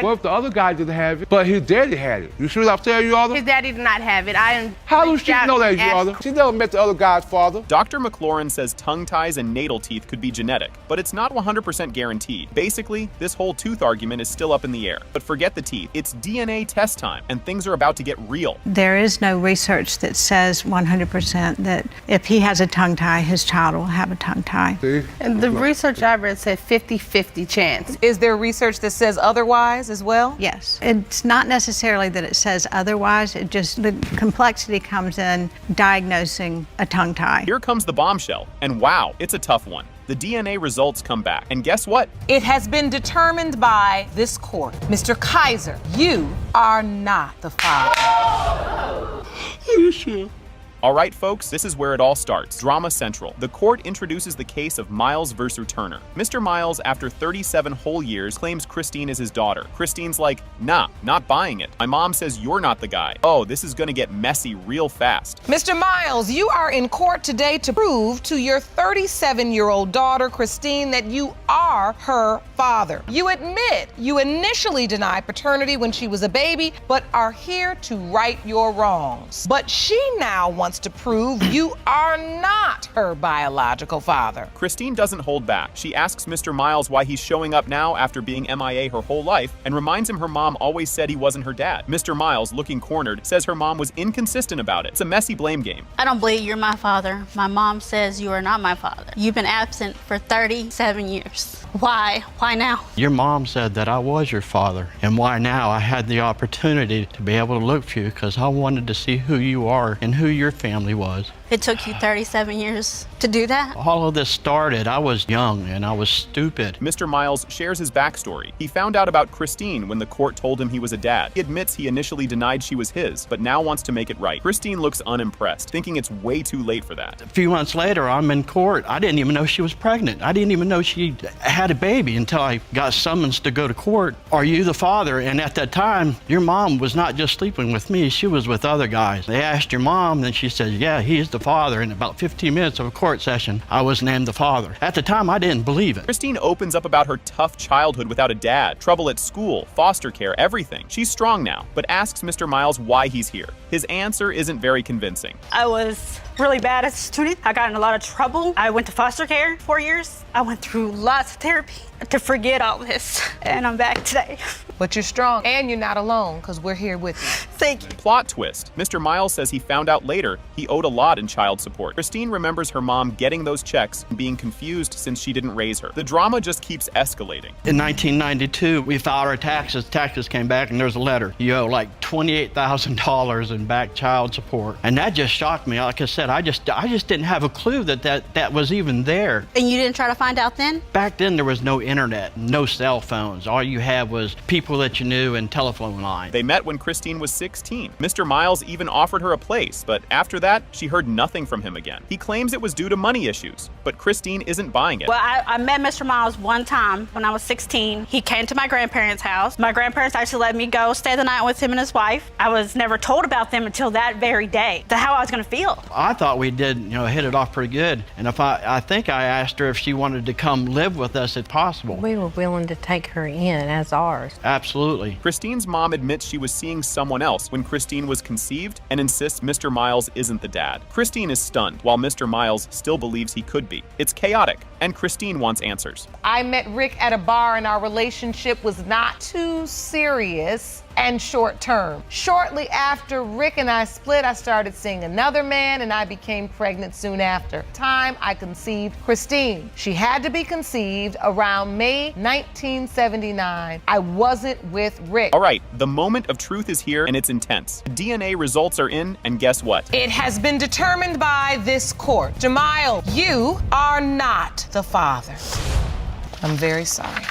What if the other guy didn't have it, but his daddy had it? You see what I'm saying, Your Honor? His daddy did not have it. How does she know that, Your Honor? She never met the other guy's father. Dr. McLaurin says tongue ties and natal teeth could be genetic, but it's not 100% guaranteed. Basically, this whole tooth argument is still up in the air. But forget the teeth. It's DNA test time, and things are about to get real. There is no research that says 100% that if he has a tongue tie, his child will have a tongue tie. See? And the research I read said 50-50 chance. Is there research that says otherwise as well? Yes. It's not necessarily that it says otherwise, it just, the complexity comes in diagnosing a tongue tie. Here comes the bombshell, and wow, it's a tough one. The DNA results come back, and guess what? It has been determined by this court. Mr. Kaiser, you are not the father. Are you sure? All right, folks, this is where it all starts. Drama Central. The court introduces the case of Miles versus Turner. Mr. Miles, after 37 whole years, claims Christine is his daughter. Christine's like, nah, not buying it. My mom says you're not the guy. Oh, this is gonna get messy real fast. Mr. Miles, you are in court today to prove to your 37-year-old daughter, Christine, that you are her father. You admit you initially denied paternity when she was a baby, but are here to right your wrongs. But she now wants to prove you are not her biological father. Christine doesn't hold back. She asks Mr. Miles why he's showing up now after being MIA her whole life and reminds him her mom always said he wasn't her dad. Mr. Miles, looking cornered, says her mom was inconsistent about it. It's a messy blame game. I don't believe you're my father. My mom says you are not my father. You've been absent for 37 years. Why? Why now? Your mom said that I was your father, and why now? I had the opportunity to be able to look for you because I wanted to see who you are and who your family was. It took you 37 years to do that? All of this started, I was young and I was stupid. Mr. Miles shares his backstory. He found out about Christine when the court told him he was a dad. He admits he initially denied she was his, but now wants to make it right. Christine looks unimpressed, thinking it's way too late for that. A few months later, I'm in court. I didn't even know she was pregnant. I didn't even know she had a baby until I got summons to go to court. Are you the father? And at that time, your mom was not just sleeping with me, she was with other guys. They asked your mom, and she said, yeah, he's the father. In about 15 minutes of a court session, I was named the father. At the time, I didn't believe it. Christine opens up about her tough childhood without a dad, trouble at school, foster care, everything. She's strong now, but asks Mr. Miles why he's here. His answer isn't very convincing. I was really bad as a student. I got in a lot of trouble. I went to foster care 4 years. I went through lots of therapy to forget all this, and I'm back today. But you're strong, and you're not alone, because we're here with you. Thank you. Plot twist. Mr. Miles says he found out later he owed a lot in child support. Christine remembers her mom getting those checks and being confused since she didn't raise her. The drama just keeps escalating. In 1992, we filed our taxes. Taxes came back, and there's a letter. You owe like $28,000 in back child support. And that just shocked me. Like I said, I just didn't have a clue that was even there. And you didn't try to find out then? Back then, there was no internet, no cell phones. All you had was people that you knew and telephone lines. They met when Christine was 16. Mr. Miles even offered her a place, but after that, she heard nothing from him again. He claims it was due to money issues, but Christine isn't buying it. Well, I met Mr. Miles one time when I was 16. He came to my grandparents' house. My grandparents actually let me go stay the night with him and his wife. I was never told about them until that very day, to how I was going to feel. I thought we did, hit it off pretty good. And I think I asked her if she wanted to come live with us if possible. We were willing to take her in as ours. Absolutely. Christine's mom admits she was seeing someone else when Christine was conceived and insists Mr. Miles isn't the dad. Christine is stunned, while Mr. Miles still believes he could be. It's chaotic, and Christine wants answers. I met Rick at a bar, and our relationship was not too serious and short term. Shortly after Rick and I split, I started seeing another man, and I became pregnant soon after. Time I conceived Christine. She had to be conceived around May 1979. I wasn't with Rick. All right, the moment of truth is here, and it's intense. The DNA results are in, and guess what? It has been determined by this court. Jemile, you are not the father. I'm very sorry.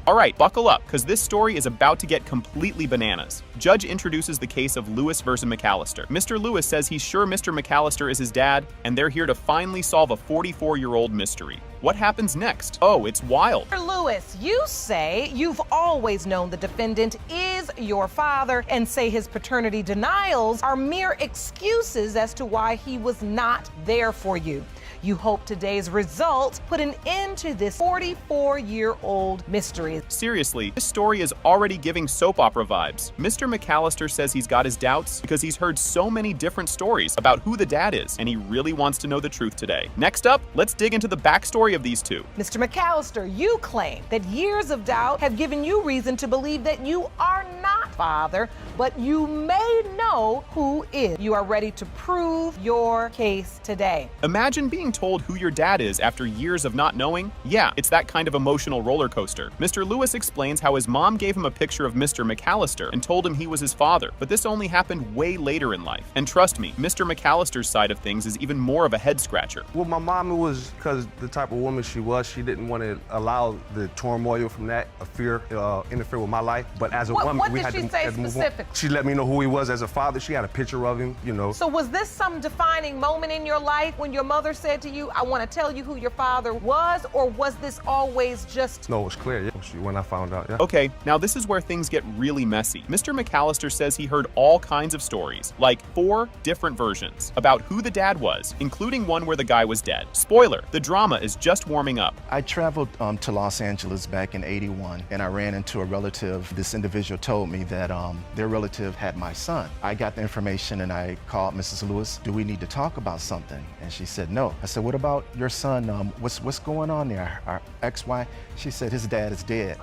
All right, buckle up, because this story is about to get completely bananas. Judge introduces the case of Lewis versus McAllister. Mr. Lewis says he's sure Mr. McAllister is his dad, and they're here to finally solve a 44-year-old mystery. What happens next? Oh, it's wild. Mr. Lewis, you say you've always known the defendant is your father, and say his paternity denials are mere excuses as to why he was not there for you. You hope today's results put an end to this 44-year-old mystery. Seriously, this story is already giving soap opera vibes. Mr. McAllister says he's got his doubts because he's heard so many different stories about who the dad is, and he really wants to know the truth today. Next up, let's dig into the backstory of these two. Mr. McAllister, you claim that years of doubt have given you reason to believe that you are not father, but you may know who is. You are ready to prove your case today. Imagine being told who your dad is after years of not knowing. Yeah, it's that kind of emotional roller coaster. Mr. Lewis explains how his mom gave him a picture of Mr. McAllister and told him he was his father, but this only happened way later in life. And trust me, Mr. McAllister's side of things is even more of a head scratcher. Well, my mom, it was because the type of woman she was, she didn't want to allow the turmoil from that, a fear, interfere with my life. But as a woman, we had to move on. She let me know who he was as a father. She had a picture of him, So was this some defining moment in your life when your mother said to you, I want to tell you who your father was, or was this always just... No, it was clear, yeah, when I found out, yeah. Okay, now this is where things get really messy. Mr. McAllister says he heard all kinds of stories, like 4 different versions, about who the dad was, including one where the guy was dead. Spoiler, the drama is just warming up. I traveled to Los Angeles back in '81, and I ran into a relative. This individual told me that their relative had my son. I got the information and I called Mrs. Lewis. Do we need to talk about something? And she said, no. I said, what about your son? What's going on there? Our ex-wife? She said, his dad is dead.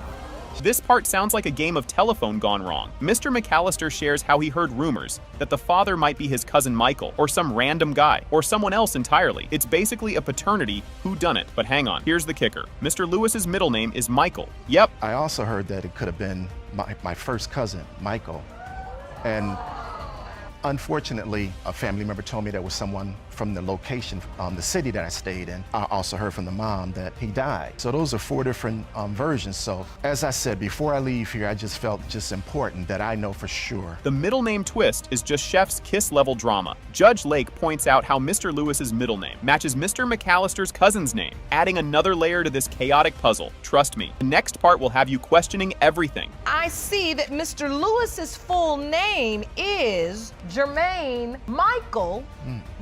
This part sounds like a game of telephone gone wrong. Mr. McAllister shares how he heard rumors that the father might be his cousin Michael, or some random guy, or someone else entirely. It's basically a paternity whodunit. But hang on, here's the kicker. Mr. Lewis's middle name is Michael. Yep. I also heard that it could have been my first cousin, Michael. And unfortunately, a family member told me there was someone from the location, the city that I stayed in. I also heard from the mom that he died. So those are 4 different versions. So as I said, before I leave here, I just felt just important that I know for sure. The middle name twist is just Chef's kiss-level drama. Judge Lake points out how Mr. Lewis's middle name matches Mr. McAllister's cousin's name, adding another layer to this chaotic puzzle. Trust me, the next part will have you questioning everything. I see that Mr. Lewis's full name is Jermaine Michael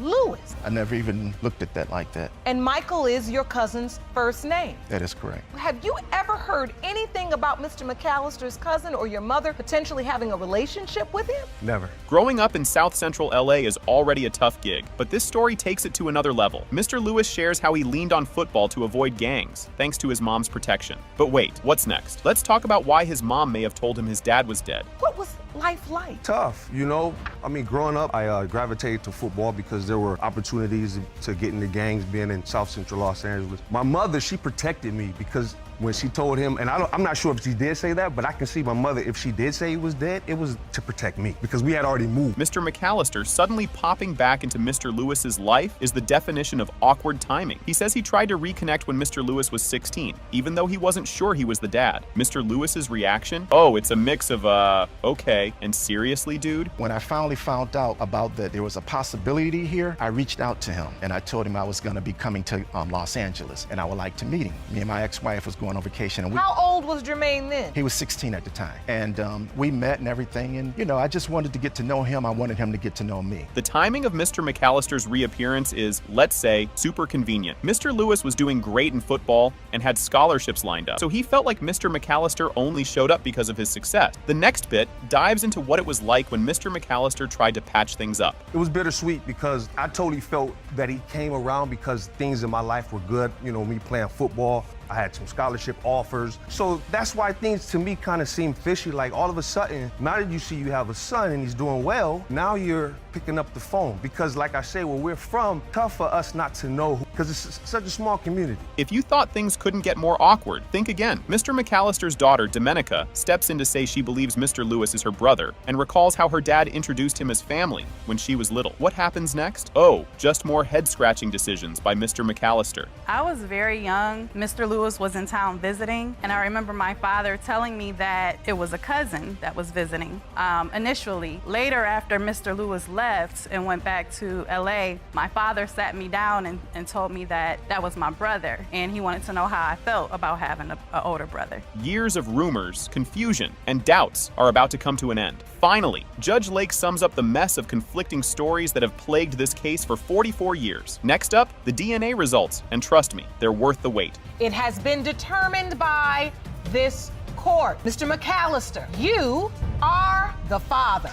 Lewis. I never even looked at that like that. And Michael is your cousin's first name. That is correct. Have you ever heard anything about Mr. McAllister's cousin or your mother potentially having a relationship with him? Never. Growing up in South Central LA is already a tough gig, but this story takes it to another level. Mr. Lewis shares how he leaned on football to avoid gangs, thanks to his mom's protection. But wait, what's next? Let's talk about why his mom may have told him his dad was dead. What was life like? Tough, you know. I mean, growing up, I gravitated to football because there were opportunities to get into gangs being in South Central Los Angeles. My mother, she protected me because when she told him, and I'm not sure if she did say that, but I can see my mother, if she did say he was dead, it was to protect me because we had already moved. Mr. McAllister suddenly popping back into Mr. Lewis's life is the definition of awkward timing. He says he tried to reconnect when Mr. Lewis was 16, even though he wasn't sure he was the dad. Mr. Lewis's reaction? Oh, it's a mix of, okay, and seriously, dude? When I finally found out about that there was a possibility here, I reached out to him and I told him I was gonna be coming to Los Angeles and I would like to meet him. Me and my ex-wife was going on vacation. And How old was Jermaine then? He was 16 at the time. And we met and everything. And, you know, I just wanted to get to know him. I wanted him to get to know me. The timing of Mr. McAllister's reappearance is, let's say, super convenient. Mr. Lewis was doing great in football and had scholarships lined up, so he felt like Mr. McAllister only showed up because of his success. The next bit dives into what it was like when Mr. McAllister tried to patch things up. It was bittersweet because I totally felt that he came around because things in my life were good. You know, me playing football, I had some scholarship offers. So that's why things to me kind of seem fishy. Like all of a sudden, now that you see you have a son and he's doing well, now you're picking up the phone. Because like I say, where we're from, tough for us not to know because it's such a small community. If you thought things couldn't get more awkward, think again. Mr. McAllister's daughter, Domenica, steps in to say she believes Mr. Lewis is her brother and recalls how her dad introduced him as family when she was little. What happens next? Oh, just more head-scratching decisions by Mr. McAllister. I was very young. Mr. Lewis was in town visiting, and I remember my father telling me that it was a cousin that was visiting initially. Later, after Mr. Lewis left and went back to LA, my father sat me down and told me that that was my brother, and he wanted to know how I felt about having an older brother. Years of rumors, confusion, and doubts are about to come to an end. Finally, Judge Lake sums up the mess of conflicting stories that have plagued this case for 44 years. Next up, the DNA results, and trust me, they're worth the wait. It has been determined by this court. Mr. McAllister, you are the father.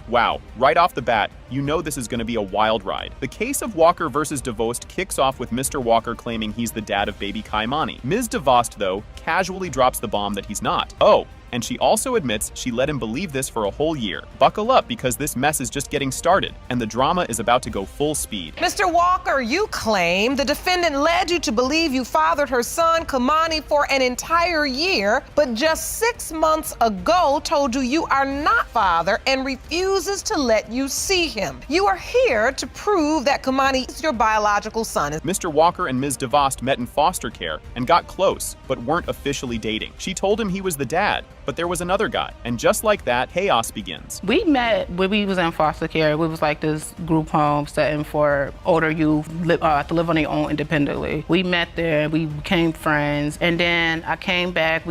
Wow, right off the bat, you know this is going to be a wild ride. The case of Walker versus DeVost kicks off with Mr. Walker claiming he's the dad of baby Kaimani. Ms. DeVost, though, casually drops the bomb that he's not. Oh, and she also admits she let him believe this for a whole year. Buckle up because this mess is just getting started and the drama is about to go full speed. Mr. Walker, you claim the defendant led you to believe you fathered her son, Kamani, for an entire year, but just 6 months ago told you you are not father and refuses to let you see him. You are here to prove that Kamani is your biological son. Mr. Walker and Ms. DeVost met in foster care and got close, but weren't officially dating. She told him he was the dad, but there was another guy. And just like that, chaos begins. We met when we was in foster care. We was like this group home setting for older youth to live on their own independently. We met there, we became friends, and then I came back.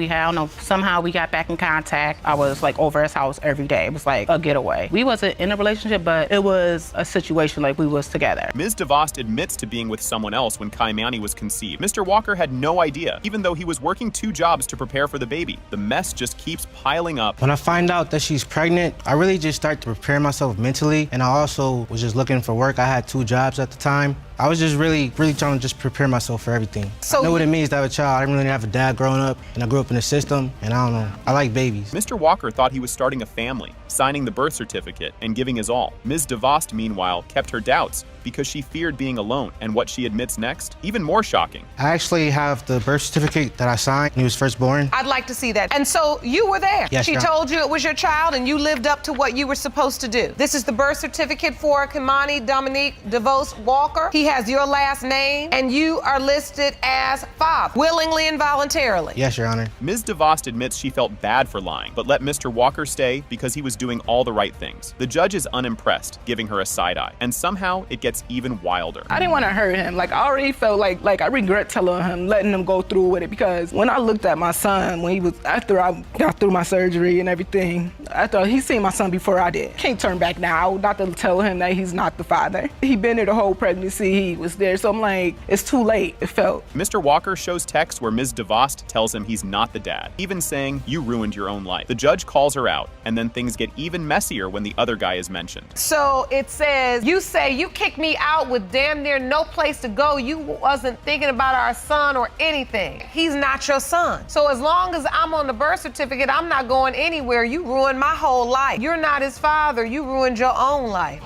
Somehow we got back in contact. I was like over his house every day. It was like a getaway. We wasn't in a relationship, but it was a situation like we was together. Ms. DeVost admits to being with someone else when Kaimani was conceived. Mr. Walker had no idea, even though he was working 2 jobs to prepare for the baby. The mess just keeps piling up. When I find out that she's pregnant, I really just start to prepare myself mentally, and I also was just looking for work. I had 2 jobs at the time. I was just really trying to just prepare myself for everything. So I know what it means to have a child. I didn't really have a dad growing up, and I grew up in the system, and I don't know. I like babies. Mr. Walker thought he was starting a family, signing the birth certificate and giving his all. Ms. DeVost, meanwhile, kept her doubts because she feared being alone, and what she admits next, even more shocking. I actually have the birth certificate that I signed when he was first born. I'd like to see that. And so you were there. Yes, she Your told you it was your child and you lived up to what you were supposed to do. This is the birth certificate for Kimani Dominique DeVos Walker. He has your last name and you are listed as father, willingly and voluntarily. Yes, Your Honor. Ms. DeVost admits she felt bad for lying, but let Mr. Walker stay because he was doing all the right things. The judge is unimpressed, giving her a side eye, and somehow it gets even wilder. I didn't want to hurt him. Like, I already felt like I regret telling him, letting him go through with it, because when I looked at my son, when he was, after I got through my surgery and everything, I thought he seen my son before I did. Can't turn back now, not to tell him that he's not the father. He been there the whole pregnancy, he was there, so I'm like, it's too late, it felt. Mr. Walker shows text where Ms. DeVost tells him he's not the dad, even saying, "You ruined your own life." The judge calls her out, and then things get even messier when the other guy is mentioned. So it says, you say you kicked me out with damn near no place to go. You wasn't thinking about our son or anything. He's not your son. So as long as I'm on the birth certificate, I'm not going anywhere. You ruined my whole life. You're not his father. You ruined your own life.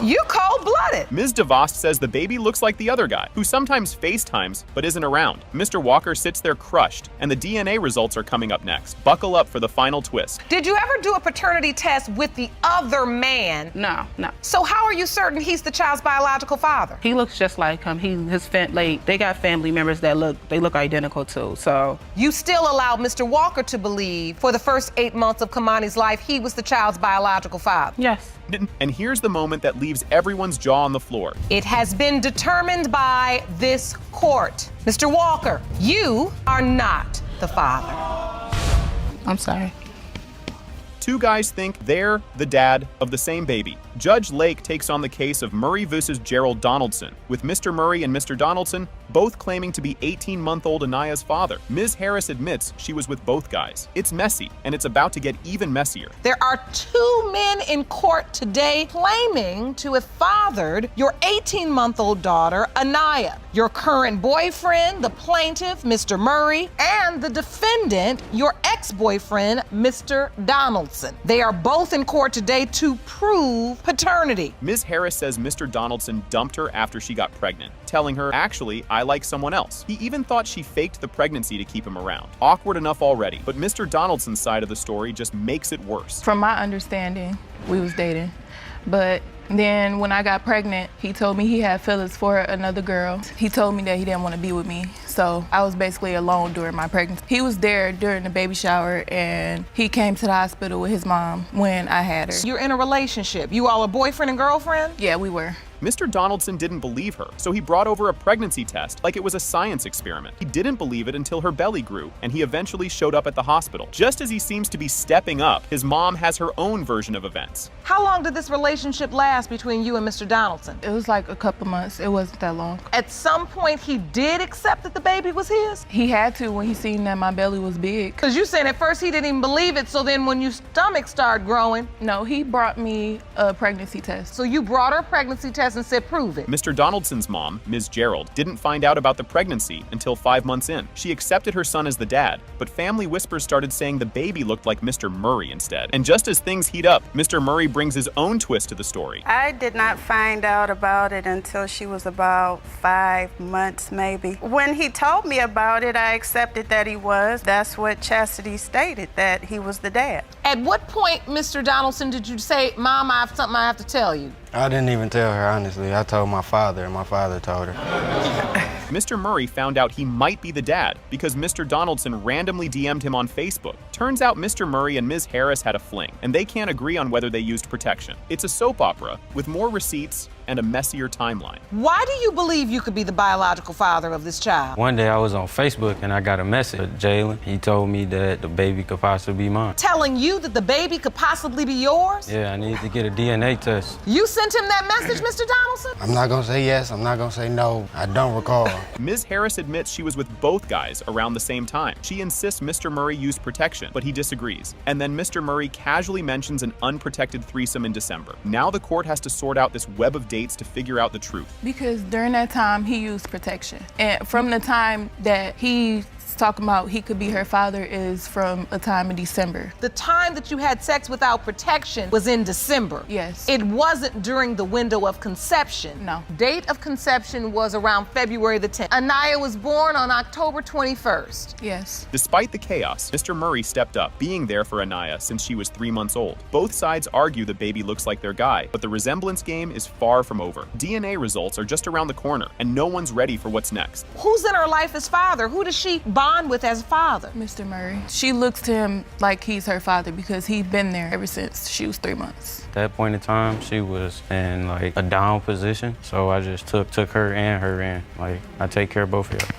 You cold-blooded. Ms. DeVost says the baby looks like the other guy, who sometimes FaceTimes but isn't around. Mr. Walker sits there crushed, and the DNA results are coming up next. Buckle up for the final twist. Did you ever do a paternity test with the other man? No. So how are you certain he's the child's biological father? He looks just like him. They got family members that look identical too, so. You still allowed Mr. Walker to believe for the first 8 months of Kimani's life he was the child's biological father? Yes. And here's the moment that leaves everyone's jaw on the floor. It has been determined by this court. Mr. Walker, you are not the father. I'm sorry. Two guys think they're the dad of the same baby. Judge Lake takes on the case of Murray versus Gerald Donaldson, with Mr. Murray and Mr. Donaldson both claiming to be 18-month-old Anaya's father. Ms. Harris admits she was with both guys. It's messy, and it's about to get even messier. There are 2 men in court today claiming to have fathered your 18-month-old daughter, Anaya, your current boyfriend, the plaintiff, Mr. Murray, and the defendant, your ex-boyfriend, Mr. Donaldson. They are both in court today to prove paternity. Ms. Harris says Mr. Donaldson dumped her after she got pregnant, telling her, "Actually, I like someone else." He even thought she faked the pregnancy to keep him around. Awkward enough already, but Mr. Donaldson's side of the story just makes it worse. From my understanding, we was dating, but then when I got pregnant, he told me he had feelings for another girl. He told me that he didn't want to be with me, so I was basically alone during my pregnancy. He was there during the baby shower, and he came to the hospital with his mom when I had her. You're in a relationship. You all a boyfriend and girlfriend? Yeah, we were. Mr. Donaldson didn't believe her, so he brought over a pregnancy test like it was a science experiment. He didn't believe it until her belly grew, and he eventually showed up at the hospital. Just as he seems to be stepping up, his mom has her own version of events. How long did this relationship last between you and Mr. Donaldson? It was like a couple months. It wasn't that long. At some point, he did accept that the baby was his? He had to when he seen that my belly was big. Because you saying at first he didn't even believe it, so then when your stomach started growing. No, he brought me a pregnancy test. So you brought her a pregnancy test and said, prove it. Mr. Donaldson's mom, Ms. Gerald, didn't find out about the pregnancy until 5 months in. She accepted her son as the dad, but family whispers started saying the baby looked like Mr. Murray instead. And just as things heat up, Mr. Murray brings his own twist to the story. I did not find out about it until she was about 5 months, maybe. When he told me about it, I accepted that he was. That's what Chastity stated, that he was the dad. At what point, Mr. Donaldson, did you say, Mom, I have something I have to tell you? I didn't even tell her, honestly. I told my father, and my father told her. Mr. Murray found out he might be the dad because Mr. Donaldson randomly DM'd him on Facebook. Turns out Mr. Murray and Ms. Harris had a fling, and they can't agree on whether they used protection. It's a soap opera with more receipts and a messier timeline. Why do you believe you could be the biological father of this child? One day I was on Facebook and I got a message with Jalen. He told me that the baby could possibly be mine. Telling you that the baby could possibly be yours? Yeah, I need to get a DNA test. You sent him that message, Mr. Donaldson? I'm not gonna say yes, I'm not gonna say no. I don't recall. Ms. Harris admits she was with both guys around the same time. She insists Mr. Murray used protection protection, but he disagrees. And then Mr. Murray casually mentions an unprotected threesome in December. Now the court has to sort out this web of dates to figure out the truth. Because during that time, he used protection. And from the time that he's talking about he could be her father is from a time in December. The time that you had sex without protection was in December. Yes. It wasn't during the window of conception. No. Date of conception was around February the 10th. Anaya was born on October 21st. Yes. Despite the chaos, Mr. Murray stepped up, being there for Anaya since she was 3 months old. Both sides argue the baby looks like their guy, but the resemblance game is far from over. DNA results are just around the corner, and no one's ready for what's next. Who's in her life as father? Who does she bond with as a father? Mr. Murray. She looks to him like he's her father because he's been there ever since she was 3 months. At that point in time, she was in like a down position, so I just took her in. Like, I take care of both of y'all.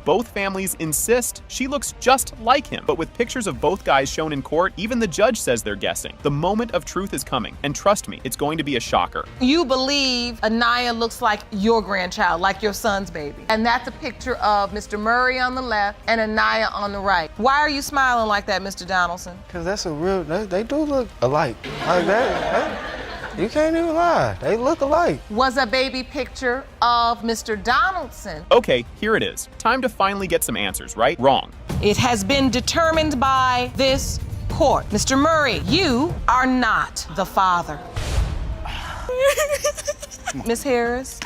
Both families insist she looks just like him, but with pictures of both guys shown in court, even the judge says they're guessing. The moment of truth is coming, and trust me, it's going to be a shocker. You believe Anaya looks like your grandchild, like your son's baby. And that's a picture of Mr. Murray on the left and Anaya on the right. Why are you smiling like that, Mr. Donaldson? Because that's a real, they do look alike. Like that. You can't even lie. They look alike. Was a baby picture of Mr. Donaldson. Okay, here it is. Time to finally get some answers, right? Wrong. It has been determined by this court. Mr. Murray, you are not the father. Miss Harris?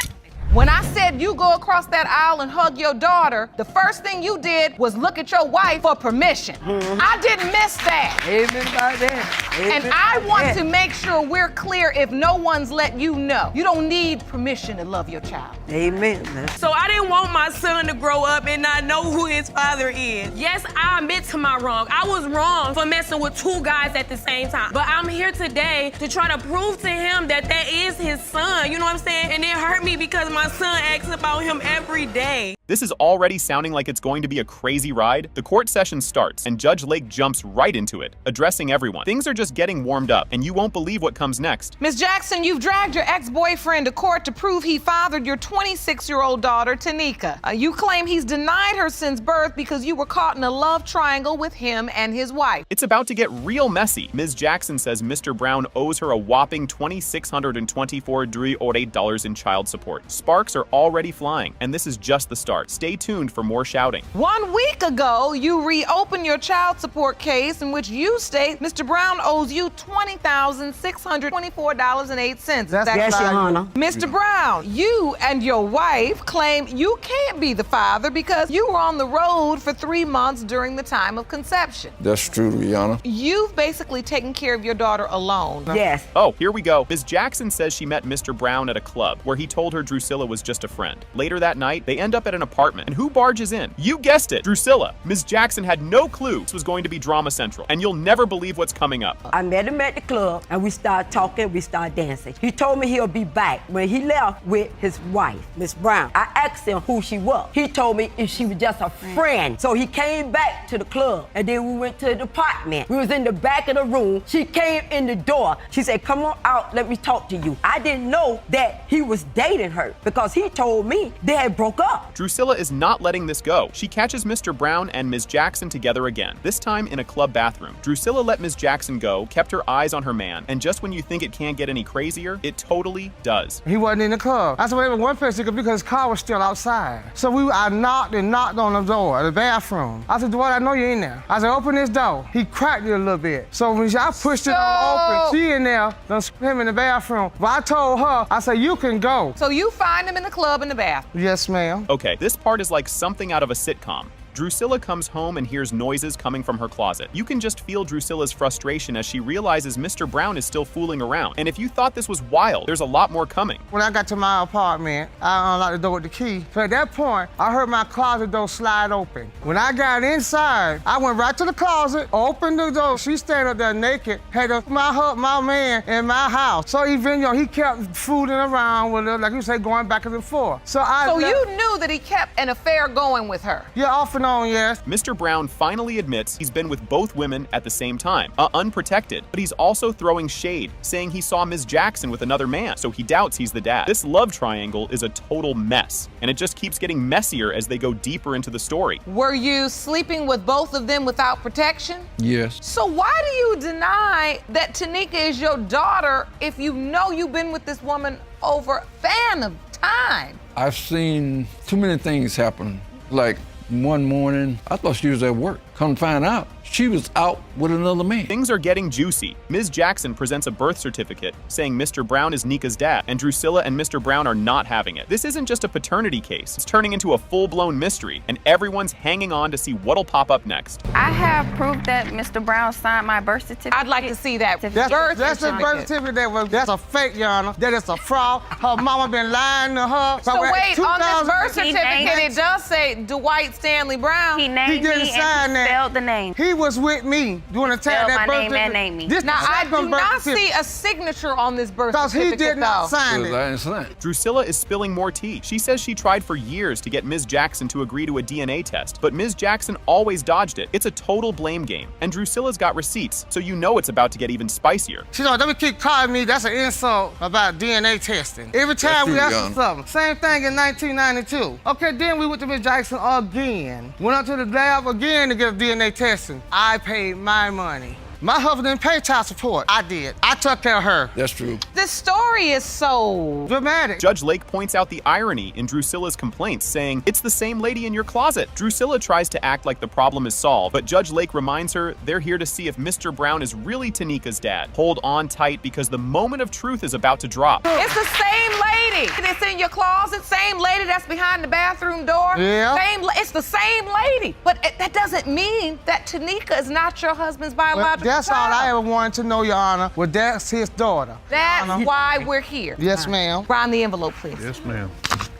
When I said you go across that aisle and hug your daughter, the first thing you did was look at your wife for permission. I didn't miss that. Amen by that. And I want to make sure we're clear if no one's let you know. You don't need permission to love your child. Amen. So I didn't want my son to grow up and not know who his father is. Yes, I admit to my wrong. I was wrong for messing with 2 guys at the same time. But I'm here today to try to prove to him that that is his son. You know what I'm saying? And it hurt me because my son asks about him every day. This is already sounding like it's going to be a crazy ride. The court session starts, and Judge Lake jumps right into it, addressing everyone. Things are just getting warmed up, and you won't believe what comes next. Ms. Jackson, you've dragged your ex-boyfriend to court to prove he fathered your 26-year-old daughter, Tanika. You claim he's denied her since birth because you were caught in a love triangle with him and his wife. It's about to get real messy. Ms. Jackson says Mr. Brown owes her a whopping $2,624 in child support. Sparks are already flying, and this is just the start. Stay tuned for more shouting. 1 week ago, you reopened your child support case in which you state Mr. Brown owes you $20,624.08. Yes, Your Honor. Mr. Brown, you and your wife claim you can't be the father because you were on the road for 3 months during the time of conception. That's true, Your Honor. You've basically taken care of your daughter alone. Yes. Oh, here we go. Ms. Jackson says she met Mr. Brown at a club where he told her Drusilla was just a friend. Later that night, they end up at an apartment, and who barges in? You guessed it, Drusilla. Ms. Jackson had no clue this was going to be drama central, and you'll never believe what's coming up. I met him at the club, and we started talking, we started dancing. He told me he'll be back. When he left with his wife, Miss Brown, I asked him who she was. He told me if she was just a friend. So he came back to the club, and then we went to the apartment. We was in the back of the room. She came in the door. She said, "Come on out, let me talk to you." I didn't know that he was dating her because he told me they had broke up. Drusilla is not letting this go. She catches Mr. Brown and Ms. Jackson together again, this time in a club bathroom. Drusilla let Ms. Jackson go, kept her eyes on her man, and just when you think it can't get any crazier, it totally does. He wasn't in the club. I said, well, there was one place because his car was still outside. So I knocked on the door of the bathroom. I said, Dwight, I know you're in there. I said, open this door. He cracked it a little bit. So when I pushed it open, she in there, done him in the bathroom. But I told her, I said, you can go. So you find him in the club in the bathroom? Yes, ma'am. Okay, this part is like something out of a sitcom. Drusilla comes home and hears noises coming from her closet. You can just feel Drusilla's frustration as she realizes Mr. Brown is still fooling around. And if you thought this was wild, there's a lot more coming. When I got to my apartment, I unlocked the door with the key. So at that point, I heard my closet door slide open. When I got inside, I went right to the closet, opened the door. She standing up there naked, had my man in my house. So even, he kept fooling around with her, like you say, going back and forth. So you knew that he kept an affair going with her? Yeah, off and going on, yes. Mr. Brown finally admits he's been with both women at the same time, unprotected, but he's also throwing shade, saying he saw Ms. Jackson with another man, so he doubts he's the dad. This love triangle is a total mess, and it just keeps getting messier as they go deeper into the story. Were you sleeping with both of them without protection? Yes. So why do you deny that Tanika is your daughter if you know you've been with this woman over a span of time? I've seen too many things happen. Like one morning, I thought she was at work. Come find out, she was out with another man. Things are getting juicy. Ms. Jackson presents a birth certificate saying Mr. Brown is Nika's dad, and Drusilla and Mr. Brown are not having it. This isn't just a paternity case. It's turning into a full-blown mystery, and everyone's hanging on to see what'll pop up next. I have proof that Mr. Brown signed my birth certificate. I'd like to see that. That's a birth certificate. That's a fake, Your Honor. That is a fraud. Her mama been lying to her. So wait, on this birth certificate, it does say Dwight Stanley Brown. He named didn't me sign and he that. spelled the name. He was with me during the time that birth name and name me. This Now, I do not certificate. see a signature on this birth Because certificate, he did not though. sign it. I didn't sign it. Drusilla is spilling more tea. She says she tried for years to get Ms. Jackson to agree to a DNA test, but Ms. Jackson always dodged it. It's a total blame game, and Drusilla's got receipts, so you know it's about to get even spicier. She don't ever keep calling me. That's an insult about DNA testing. Every time we ask for something. Same thing in 1992. Okay, then we went to Ms. Jackson again. Went up to the lab again to get a DNA testing. I paid my money. My husband didn't pay child support. I did. I took care of her. That's true. This story is so dramatic. Judge Lake points out the irony in Drusilla's complaints, saying, "It's the same lady in your closet." Drusilla tries to act like the problem is solved, but Judge Lake reminds her they're here to see if Mr. Brown is really Tanika's dad. Hold on tight because the moment of truth is about to drop. It's the same lady that's in your closet, same lady that's behind the bathroom door. Yeah. It's the same lady. But that doesn't mean that Tanika is not your husband's biological That's child. all I ever wanted to know, Your Honor. Well, that's his daughter. That's why we're here. Yes, ma'am. Round the envelope, please. Yes, ma'am.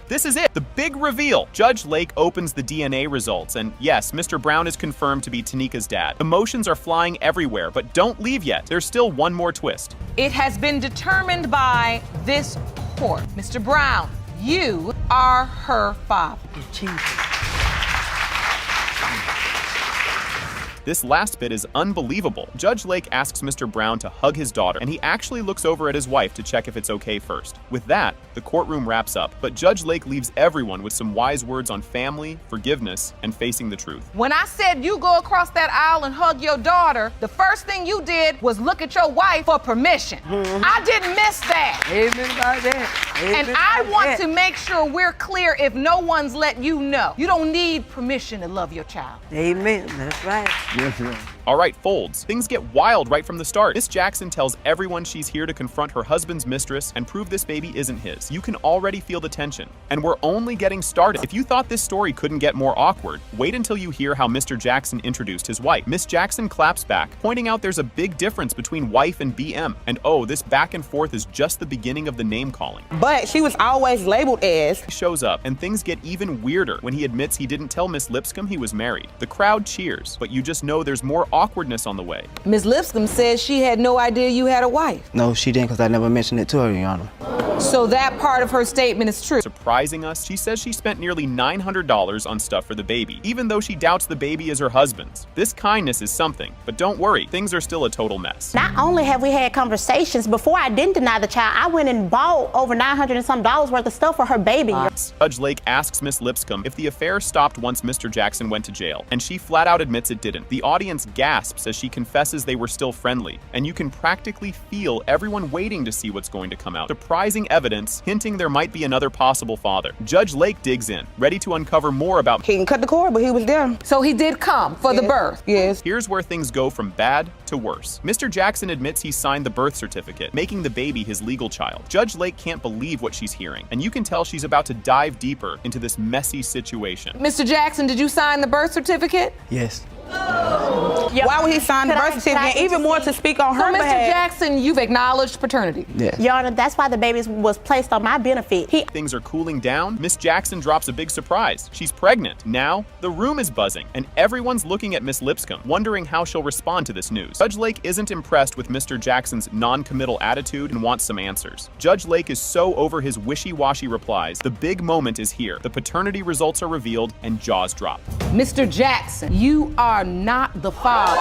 This is it, the big reveal. Judge Lake opens the DNA results, and yes, Mr. Brown is confirmed to be Tanika's dad. Emotions are flying everywhere, but don't leave yet. There's still one more twist. It has been determined by this court. Mr. Brown, you are her father. Jesus. This last bit is unbelievable. Judge Lake asks Mr. Brown to hug his daughter, and he actually looks over at his wife to check if it's okay first. With that, the courtroom wraps up, but Judge Lake leaves everyone with some wise words on family, forgiveness, and facing the truth. When I said you go across that aisle and hug your daughter, the first thing you did was look at your wife for permission. I didn't miss that. Amen about that. Amen And I about want that. to make sure we're clear if no one's let you know. You don't need permission to love your child. Amen. That's right. Yes, ma'am. All right, Folds. Things get wild right from the start. Miss Jackson tells everyone she's here to confront her husband's mistress and prove this baby isn't his. You can already feel the tension. And we're only getting started. If you thought this story couldn't get more awkward, wait until you hear how Mr. Jackson introduced his wife. Miss Jackson claps back, pointing out there's a big difference between wife and BM. And oh, this back and forth is just the beginning of the name calling. But she was always labeled as. He shows up, and things get even weirder when he admits he didn't tell Miss Lipscomb he was married. The crowd cheers, but you just know there's more awkwardness on the way. Ms. Lipscomb says she had no idea you had a wife. No, she didn't, because I never mentioned it to her, Your Honor. So that part of her statement is true. Surprising us, she says she spent nearly $900 on stuff for the baby, even though she doubts the baby is her husband's. This kindness is something, but don't worry, things are still a total mess. Not only have we had conversations, before I didn't deny the child, I went and bought over $900 and some worth of stuff for her baby. Judge Lake asks Miss Lipscomb if the affair stopped once Mr. Jackson went to jail, and she flat out admits it didn't. The audience gasps as she confesses they were still friendly, and you can practically feel everyone waiting to see what's going to come out. Surprising evidence hinting there might be another possible father. Judge Lake digs in, ready to uncover more about. He can cut the cord, but he was there. So he did come for the birth. Yes. Here's where things go from bad to worse. Mr. Jackson admits he signed the birth certificate, making the baby his legal child. Judge Lake can't believe what she's hearing, and you can tell she's about to dive deeper into this messy situation. Mr. Jackson, did you sign the birth certificate? Yes. Why would he sign the birth certificate? Even more to speak on her Mr. behalf. Jackson, you've acknowledged paternity. Yes. Your Honor, that's why the baby was placed on my benefit. Things are cooling down. Miss Jackson drops a big surprise. She's pregnant. Now, the room is buzzing, and everyone's looking at Miss Lipscomb, wondering how she'll respond to this news. Judge Lake isn't impressed with Mr. Jackson's non-committal attitude and wants some answers. Judge Lake is so over his wishy-washy replies. The big moment is here. The paternity results are revealed, and jaws drop. Mr. Jackson, you are not the father.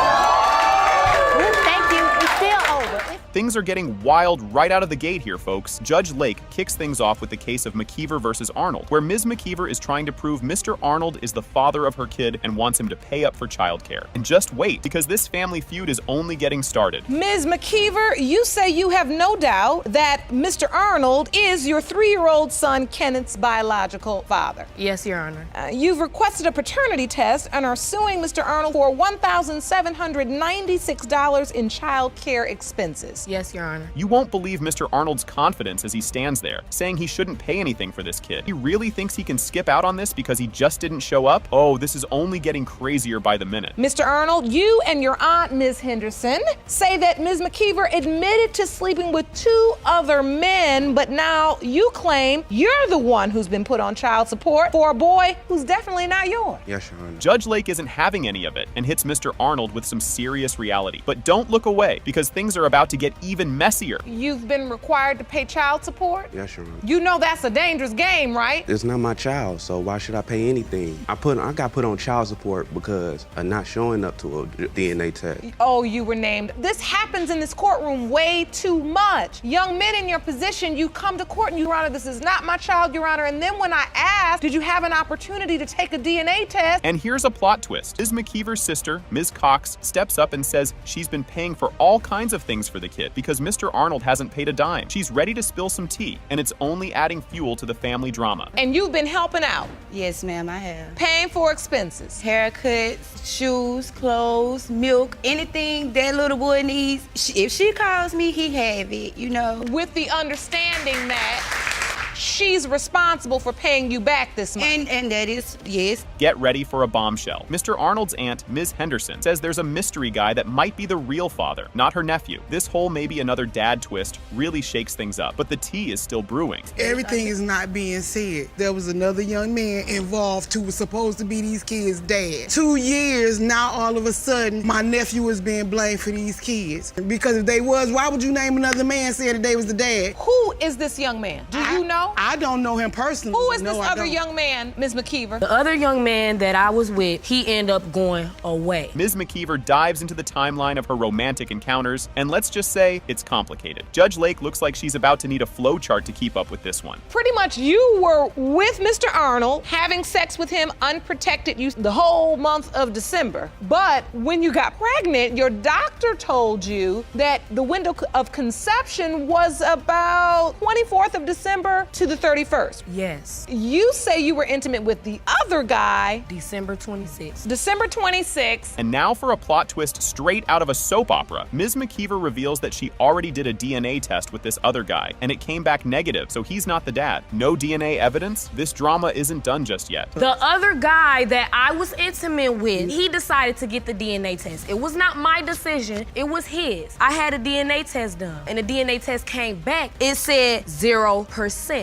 Thank you. It's still over. Things are getting wild right out of the gate here, folks. Judge Lake kicks things off with the case of McKeever versus Arnold, where Ms. McKeever is trying to prove Mr. Arnold is the father of her kid and wants him to pay up for childcare. And just wait, because this family feud is only getting started. Ms. McKeever, you say you have no doubt that Mr. Arnold is your 3-year-old son Kenneth's biological father. Yes, Your Honor. You've requested a paternity test and are suing Mr. Arnold for $1,796 in child care expenses. Yes, Your Honor. You won't believe Mr. Arnold's confidence as he stands there, saying he shouldn't pay anything for this kid. He really thinks he can skip out on this because he just didn't show up? Oh, this is only getting crazier by the minute. Mr. Arnold, you and your aunt, Ms. Henderson, say that Ms. McKeever admitted to sleeping with 2 other men, but now you claim you're the one who's been put on child support for a boy who's definitely not yours. Yes, Your Honor. Judge Lake isn't having any of it and hits Mr. Arnold with some serious reality. But don't look away, because things are about to get even messier. You've been required to pay child support? Yes, Your Honor. You know that's a dangerous game, right? It's not my child, so why should I pay anything? I got put on child support because of not showing up to a DNA test. Oh, you were named. This happens in this courtroom way too much. Young men in your position, you come to court and Your Honor, this is not my child, Your Honor. And then when I asked, did you have an opportunity to take a DNA test? And here's a plot twist. Ms. McKeever's sister, Ms. Cox, steps up and says she's been paying for all kinds of things for the kid because Mr. Arnold hasn't paid a dime. She's ready to spill some tea, and it's only adding fuel to the family drama. And you've been helping out. Yes, ma'am, I have. Paying for expenses. Haircuts, shoes, clothes, milk, anything that little boy needs. If she calls me, he have it, you know. With the understanding that she's responsible for paying you back this month. And that is, yes. Get ready for a bombshell. Mr. Arnold's aunt, Ms. Henderson, says there's a mystery guy that might be the real father, not her nephew. This whole maybe another dad twist really shakes things up, but the tea is still brewing. Everything is not being said. There was another young man involved who was supposed to be these kids' dad. 2 years, now all of a sudden, my nephew is being blamed for these kids. Because if they was, why would you name another man saying that they was the dad? Who is this young man? Do you know? I don't know him personally. Who is this other young man, Ms. McKeever? The other young man that I was with, he ended up going away. Ms. McKeever dives into the timeline of her romantic encounters, and let's just say it's complicated. Judge Lake looks like she's about to need a flow chart to keep up with this one. Pretty much you were with Mr. Arnold, having sex with him unprotected the whole month of December. But when you got pregnant, your doctor told you that the window of conception was about 24th of December to the 31st. Yes. You say you were intimate with the other guy. December 26th. December 26th. And now for a plot twist straight out of a soap opera. Ms. McKeever reveals that she already did a DNA test with this other guy, and it came back negative, so he's not the dad. No DNA evidence? This drama isn't done just yet. The other guy that I was intimate with, he decided to get the DNA test. It was not my decision, it was his. I had a DNA test done, and the DNA test came back. It said 0%.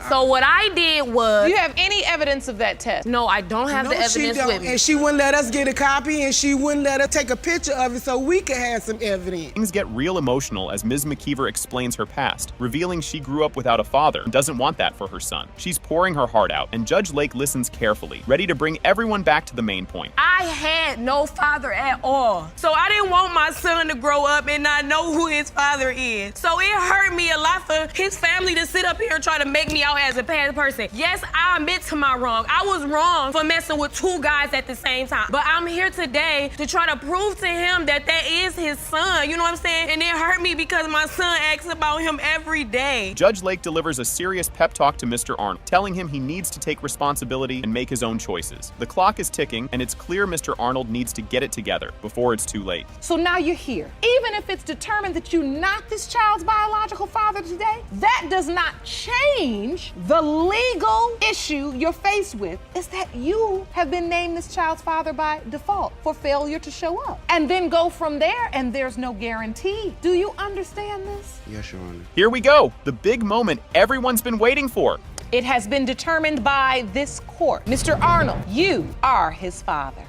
So what I did was... Do you have any evidence of that test? No, I don't have the evidence with me. And she wouldn't let us get a copy, and she wouldn't let us take a picture of it so we could have some evidence. Things get real emotional as Ms. McKeever explains her past, revealing she grew up without a father and doesn't want that for her son. She's pouring her heart out, and Judge Lake listens carefully, ready to bring everyone back to the main point. I had no father at all. So I didn't want my son to grow up and not know who his father is. So it hurt me a lot for his family to sit up here and try to make me out as a bad person. Yes, I admit to my wrong. I was wrong for messing with 2 guys at the same time. But I'm here today to try to prove to him that that is his his son, you know what I'm saying? And it hurt me because my son asks about him every day. Judge Lake delivers a serious pep talk to Mr. Arnold, telling him he needs to take responsibility and make his own choices. The clock is ticking, and it's clear Mr. Arnold needs to get it together before it's too late. So now you're here. Even if it's determined that you're not this child's biological father today, that does not change the legal issue you're faced with, is that you have been named this child's father by default for failure to show up. And then go from there, and there's no guarantee. Do you understand this? Yes, Your Honor. Here we go, the big moment everyone's been waiting for. It has been determined by this court. Mr. Arnold, you are his father.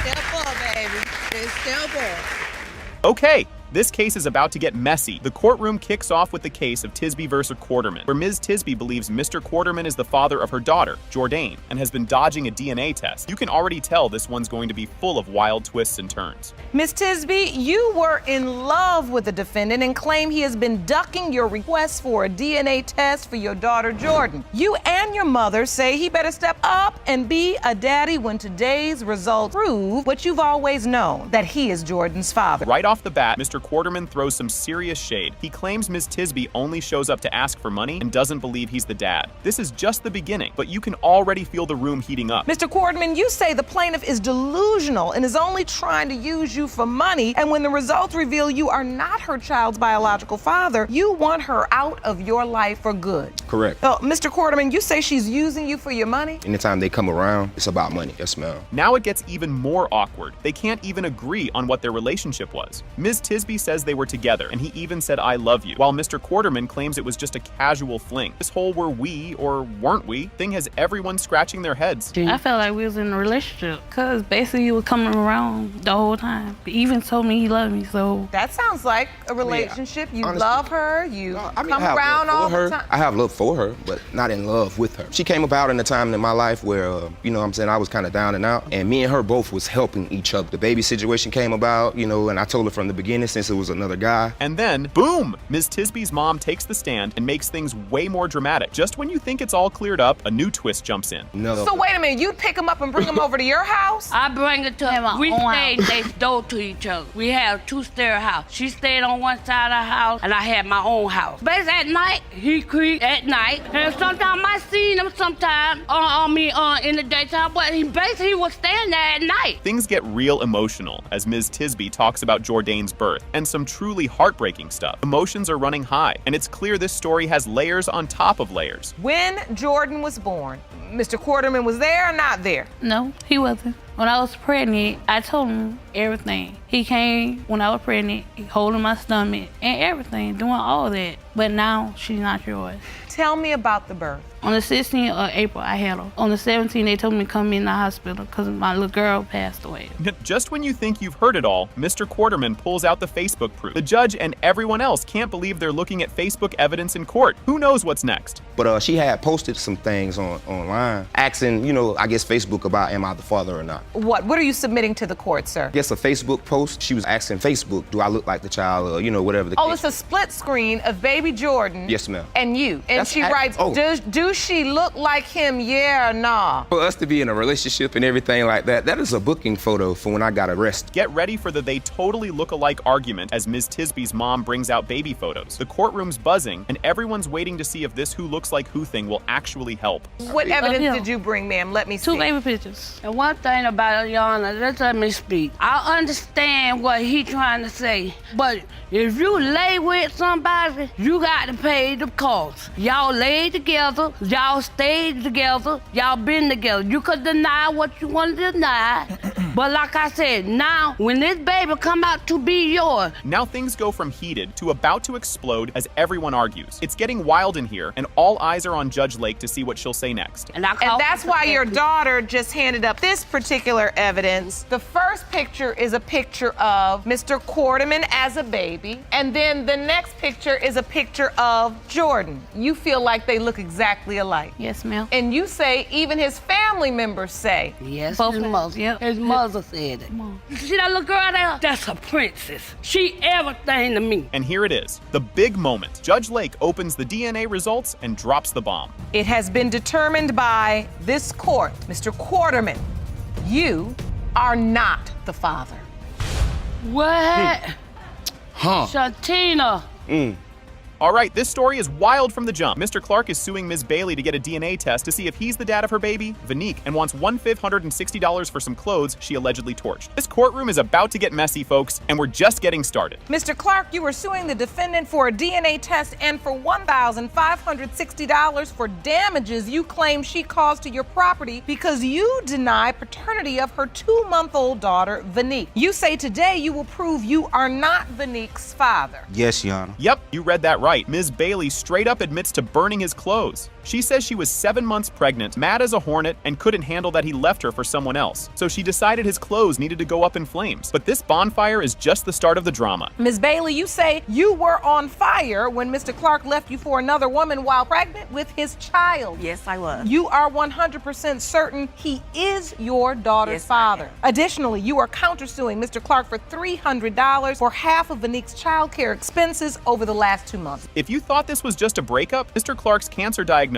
Step up, baby. Step up. Okay, this case is about to get messy. The courtroom kicks off with the case of Tisby versus Quarterman, where Ms. Tisby believes Mr. Quarterman is the father of her daughter, Jordan, and has been dodging a DNA test. You can already tell this one's going to be full of wild twists and turns. Ms. Tisby, you were in love with the defendant and claim he has been ducking your request for a DNA test for your daughter, Jordan. You and your mother say he better step up and be a daddy when today's results prove what you've always known, that he is Jordan's father. Right off the bat, Mr. Quarterman throws some serious shade. He claims Ms. Tisby only shows up to ask for money and doesn't believe he's the dad. This is just the beginning, but you can already feel the room heating up. Mr. Quarterman, you say the plaintiff is delusional and is only trying to use you for money, and when the results reveal you are not her child's biological father, you want her out of your life for good. Correct. Mr. Quarterman, you say she's using you for your money? Anytime they come around, it's about money. Yes, ma'am. Now it gets even more awkward. They can't even agree on what their relationship was. Ms. Tisby says they were together, and he even said, "I love you," while Mr. Quarterman claims it was just a casual fling. This whole "were we or weren't we" thing has everyone scratching their heads. I felt like we was in a relationship because basically he was coming around the whole time. He even told me he loved me, so. That sounds like a relationship. You honestly, love her, you come I have around love all for her. the time. I have love for her, but not in love with her. She came about in a time in my life where, you know what I'm saying, I was kind of down and out, and me and her both was helping each other. The baby situation came about, you know, and I told her from the beginning since it was another guy. And then, boom! Ms. Tisby's mom takes the stand and makes things way more dramatic. Just when you think it's all cleared up, a new twist jumps in. So wait a minute, you'd pick him up and bring him over to your house? I bring it to him. We stayed next door to each other. We had a two-stair house. She stayed on one side of the house, and I had my own house. But at night, he creep at night, and sometimes I seen him sometimes in the daytime, but he basically was staying there at night. Things get real emotional as Ms. Tisby talks about Jordan's birth and some truly heartbreaking stuff. Emotions are running high, and it's clear this story has layers on top of layers. When Jordan was born, Mr. Quarterman was there or not there? No, he wasn't. When I was pregnant, I told him everything. He came when I was pregnant, holding my stomach and everything, doing all that. But now she's not yours. Tell me about the birth. On the 16th of April, I had her. On the 17th, they told me to come in the hospital because my little girl passed away. Just when you think you've heard it all, Mr. Quarterman pulls out the Facebook proof. The judge and everyone else can't believe they're looking at Facebook evidence in court. Who knows what's next? But she had posted some things online, asking, you know, I guess Facebook about am I the father or not. What are you submitting to the court, sir? I guess a Facebook post. She was asking Facebook, do I look like the child or, you know, whatever the case. It's a split screen of baby Jordan. Yes, ma'am. And you. And she writes, do she look like him, yeah or nah? For us to be in a relationship and everything like that, that is a booking photo for when I got arrested. Get ready for the "they totally look alike" argument as Ms. Tisby's mom brings out baby photos. The courtroom's buzzing, and everyone's waiting to see if this who looks like who thing will actually help. What evidence did you bring, ma'am? Let me see. 2 baby pictures. And one thing about it, Your Honor, let's let me speak. I understand what he trying to say, but if you lay with somebody, you got to pay the cost. Y'all laid together, y'all stayed together, y'all been together. You could deny what you want to deny, but like I said, now when this baby come out to be yours. Now things go from heated to about to explode as everyone argues. It's getting wild in here, and all eyes are on Judge Lake to see what she'll say next. And that's why your daughter just handed up this particular evidence. The first picture is a picture of Mr. Quarterman as a baby, and then the next picture is a picture of Jordan. You feel like they look exactly alike. Yes, ma'am. And you say even his family members say. Yes, his mother. Yep. His mother said it. You see that little girl there? That's a princess. She everything to me. And here it is, the big moment. Judge Lake opens the DNA results and drops the bomb. It has been determined by this court, Mr. Quarterman, you are not the father. What? Huh. Shantina. All right, this story is wild from the jump. Mr. Clark is suing Ms. Bailey to get a DNA test to see if he's the dad of her baby, Vanique, and wants $1,560 for some clothes she allegedly torched. This courtroom is about to get messy, folks, and we're just getting started. Mr. Clark, you were suing the defendant for a DNA test and for $1,560 for damages you claim she caused to your property because you deny paternity of her 2-month-old daughter, Vanique. You say today you will prove you are not Vanique's father. Yes, Your Honor. Yep, you read that right. Ms. Bailey straight up admits to burning his clothes. She says she was 7 months pregnant, mad as a hornet, and couldn't handle that he left her for someone else. So she decided his clothes needed to go up in flames. But this bonfire is just the start of the drama. Ms. Bailey, you say you were on fire when Mr. Clark left you for another woman while pregnant with his child. Yes, I was. You are 100% certain he is your daughter's father. Additionally, you are countersuing Mr. Clark for $300 for half of Vanique's child care expenses over the last 2 months. If you thought this was just a breakup, Mr. Clark's cancer diagnosis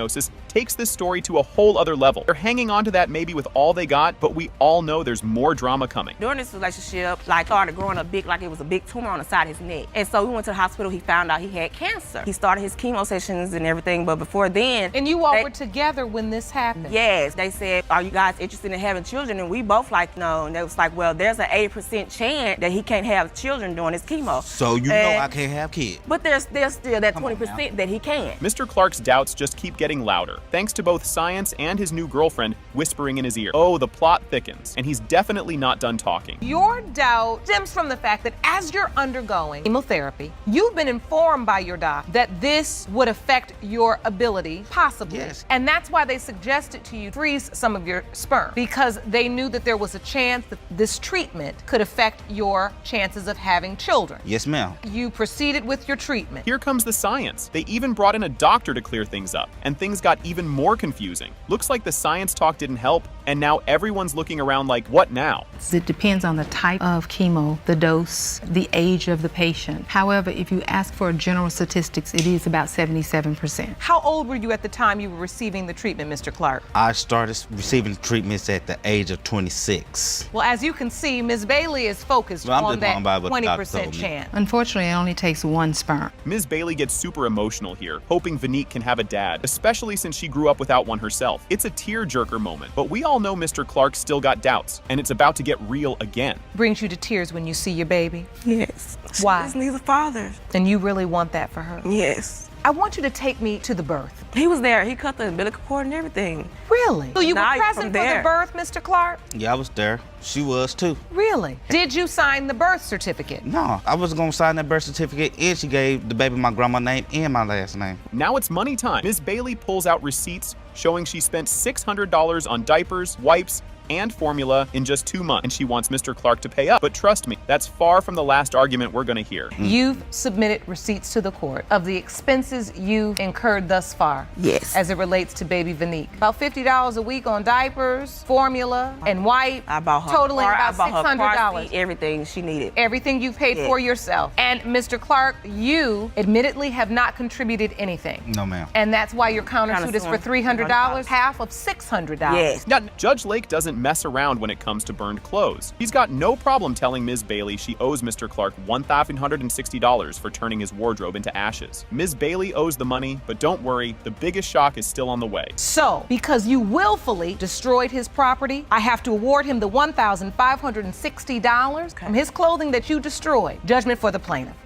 takes this story to a whole other level. They're hanging on to that maybe with all they got, but we all know there's more drama coming. During this relationship, started growing up big, like it was a big tumor on the side of his neck. And so we went to the hospital, he found out he had cancer. He started his chemo sessions and everything, but before then... And you all were together when this happened? Yes. They said, are you guys interested in having children? And we both no. And they was like, well, there's an 80% chance that he can't have children during his chemo. So you know I can't have kids. But there's still that 20% that he can. Mr. Clark's doubts just keep getting louder, thanks to both science and his new girlfriend whispering in his ear. Oh, the plot thickens, and he's definitely not done talking. Your doubt stems from the fact that as you're undergoing chemotherapy, you've been informed by your doc that this would affect your ability, possibly. Yes. And that's why they suggested to you freeze some of your sperm, because they knew that there was a chance that this treatment could affect your chances of having children. Yes, ma'am. You proceeded with your treatment. Here comes the science. They even brought in a doctor to clear things up, and things got even more confusing. Looks like the science talk didn't help, and now everyone's looking around like, what now? It depends on the type of chemo, the dose, the age of the patient. However, if you ask for general statistics, it is about 77%. How old were you at the time you were receiving the treatment, Mr. Clark? I started receiving treatments at the age of 26. Well, as you can see, Ms. Bailey is focused on that 20% chance. Unfortunately, it only takes 1 sperm. Ms. Bailey gets super emotional here, hoping Vanique can have a dad, especially since she grew up without one herself. It's a tearjerker moment, but we all know Mr. Clark still got doubts, and it's about to get real again. Brings you to tears when you see your baby? Yes. Why? She just needs a father. And you really want that for her? Yes. I want you to take me to the birth. He was there. He cut the umbilical cord and everything. Really? So you were Now present from for there. the birth, Mr. Clark? Yeah, I was there. She was too. Really? Did you sign the birth certificate? No, I wasn't gonna sign that birth certificate, and she gave the baby my grandma's name and my last name. Now it's money time. Ms. Bailey pulls out receipts showing she spent $600 on diapers, wipes, and formula in just 2 months, and she wants Mr. Clark to pay up. But trust me, that's far from the last argument we're gonna hear. You've submitted receipts to the court of the expenses you've incurred thus far. Yes. As it relates to baby Vanique. About $50 a week on diapers, formula, and wipe. I bought her totaling car, about I bought her car $600. seat, everything she needed. Everything you paid for yourself. And Mr. Clark, you admittedly have not contributed anything. No, ma'am. And that's why your countersuit is for $300, half of $600. Yes. Now, Judge Lake doesn't mess around when it comes to burned clothes. He's got no problem telling Ms. Bailey she owes Mr. Clark $1,560 for turning his wardrobe into ashes. Ms. Bailey owes the money, but don't worry, the biggest shock is still on the way. So, because you willfully destroyed his property, I have to award him the $1,560 from his clothing that you destroyed. Judgment for the plaintiff.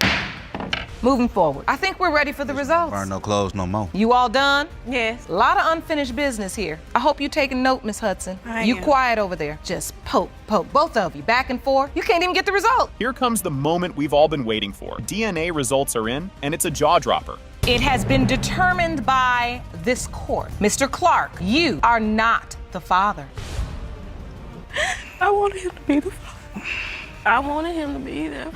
Moving forward, I think we're ready for the results. Burn no clothes no more. You all done? Yes. A lot of unfinished business here. I hope you're taking note, Miss Hudson. You quiet over there. Just poke, both of you, back and forth. You can't even get the result. Here comes the moment we've all been waiting for. DNA results are in, and it's a jaw dropper. It has been determined by this court. Mr. Clark, you are not the father. I wanted him to be the father. I wanted him to be there.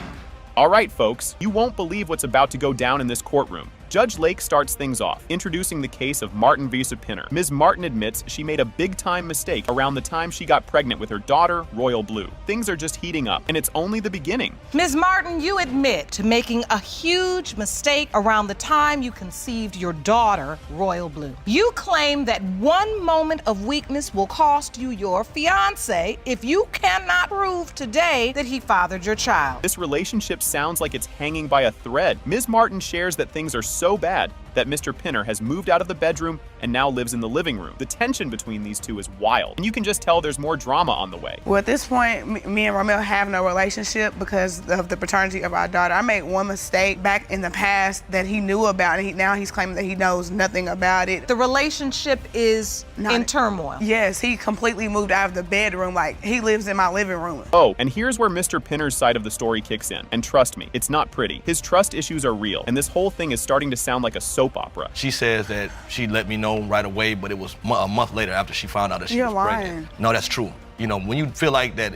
All right, folks, you won't believe what's about to go down in this courtroom. Judge Lake starts things off, introducing the case of Martin v. Pinner. Ms. Martin admits she made a big-time mistake around the time she got pregnant with her daughter, Royal Blue. Things are just heating up, and it's only the beginning. Ms. Martin, you admit to making a huge mistake around the time you conceived your daughter, Royal Blue. You claim that one moment of weakness will cost you your fiancé if you cannot prove today that he fathered your child. This relationship sounds like it's hanging by a thread. Ms. Martin shares that things are so bad that Mr. Pinner has moved out of the bedroom and now lives in the living room. The tension between these two is wild, and you can just tell there's more drama on the way. Well, at this point, me and Romeo have no relationship because of the paternity of our daughter. I made one mistake back in the past that he knew about, and now he's claiming that he knows nothing about it. The relationship is in turmoil. Yes, he completely moved out of the bedroom. Like, he lives in my living room. Oh, and here's where Mr. Pinner's side of the story kicks in. And trust me, it's not pretty. His trust issues are real, and this whole thing is starting to sound like a soap opera. She says that she let me know right away, but it was a month later after she found out that she was pregnant. No, that's true. You know, when you feel like that,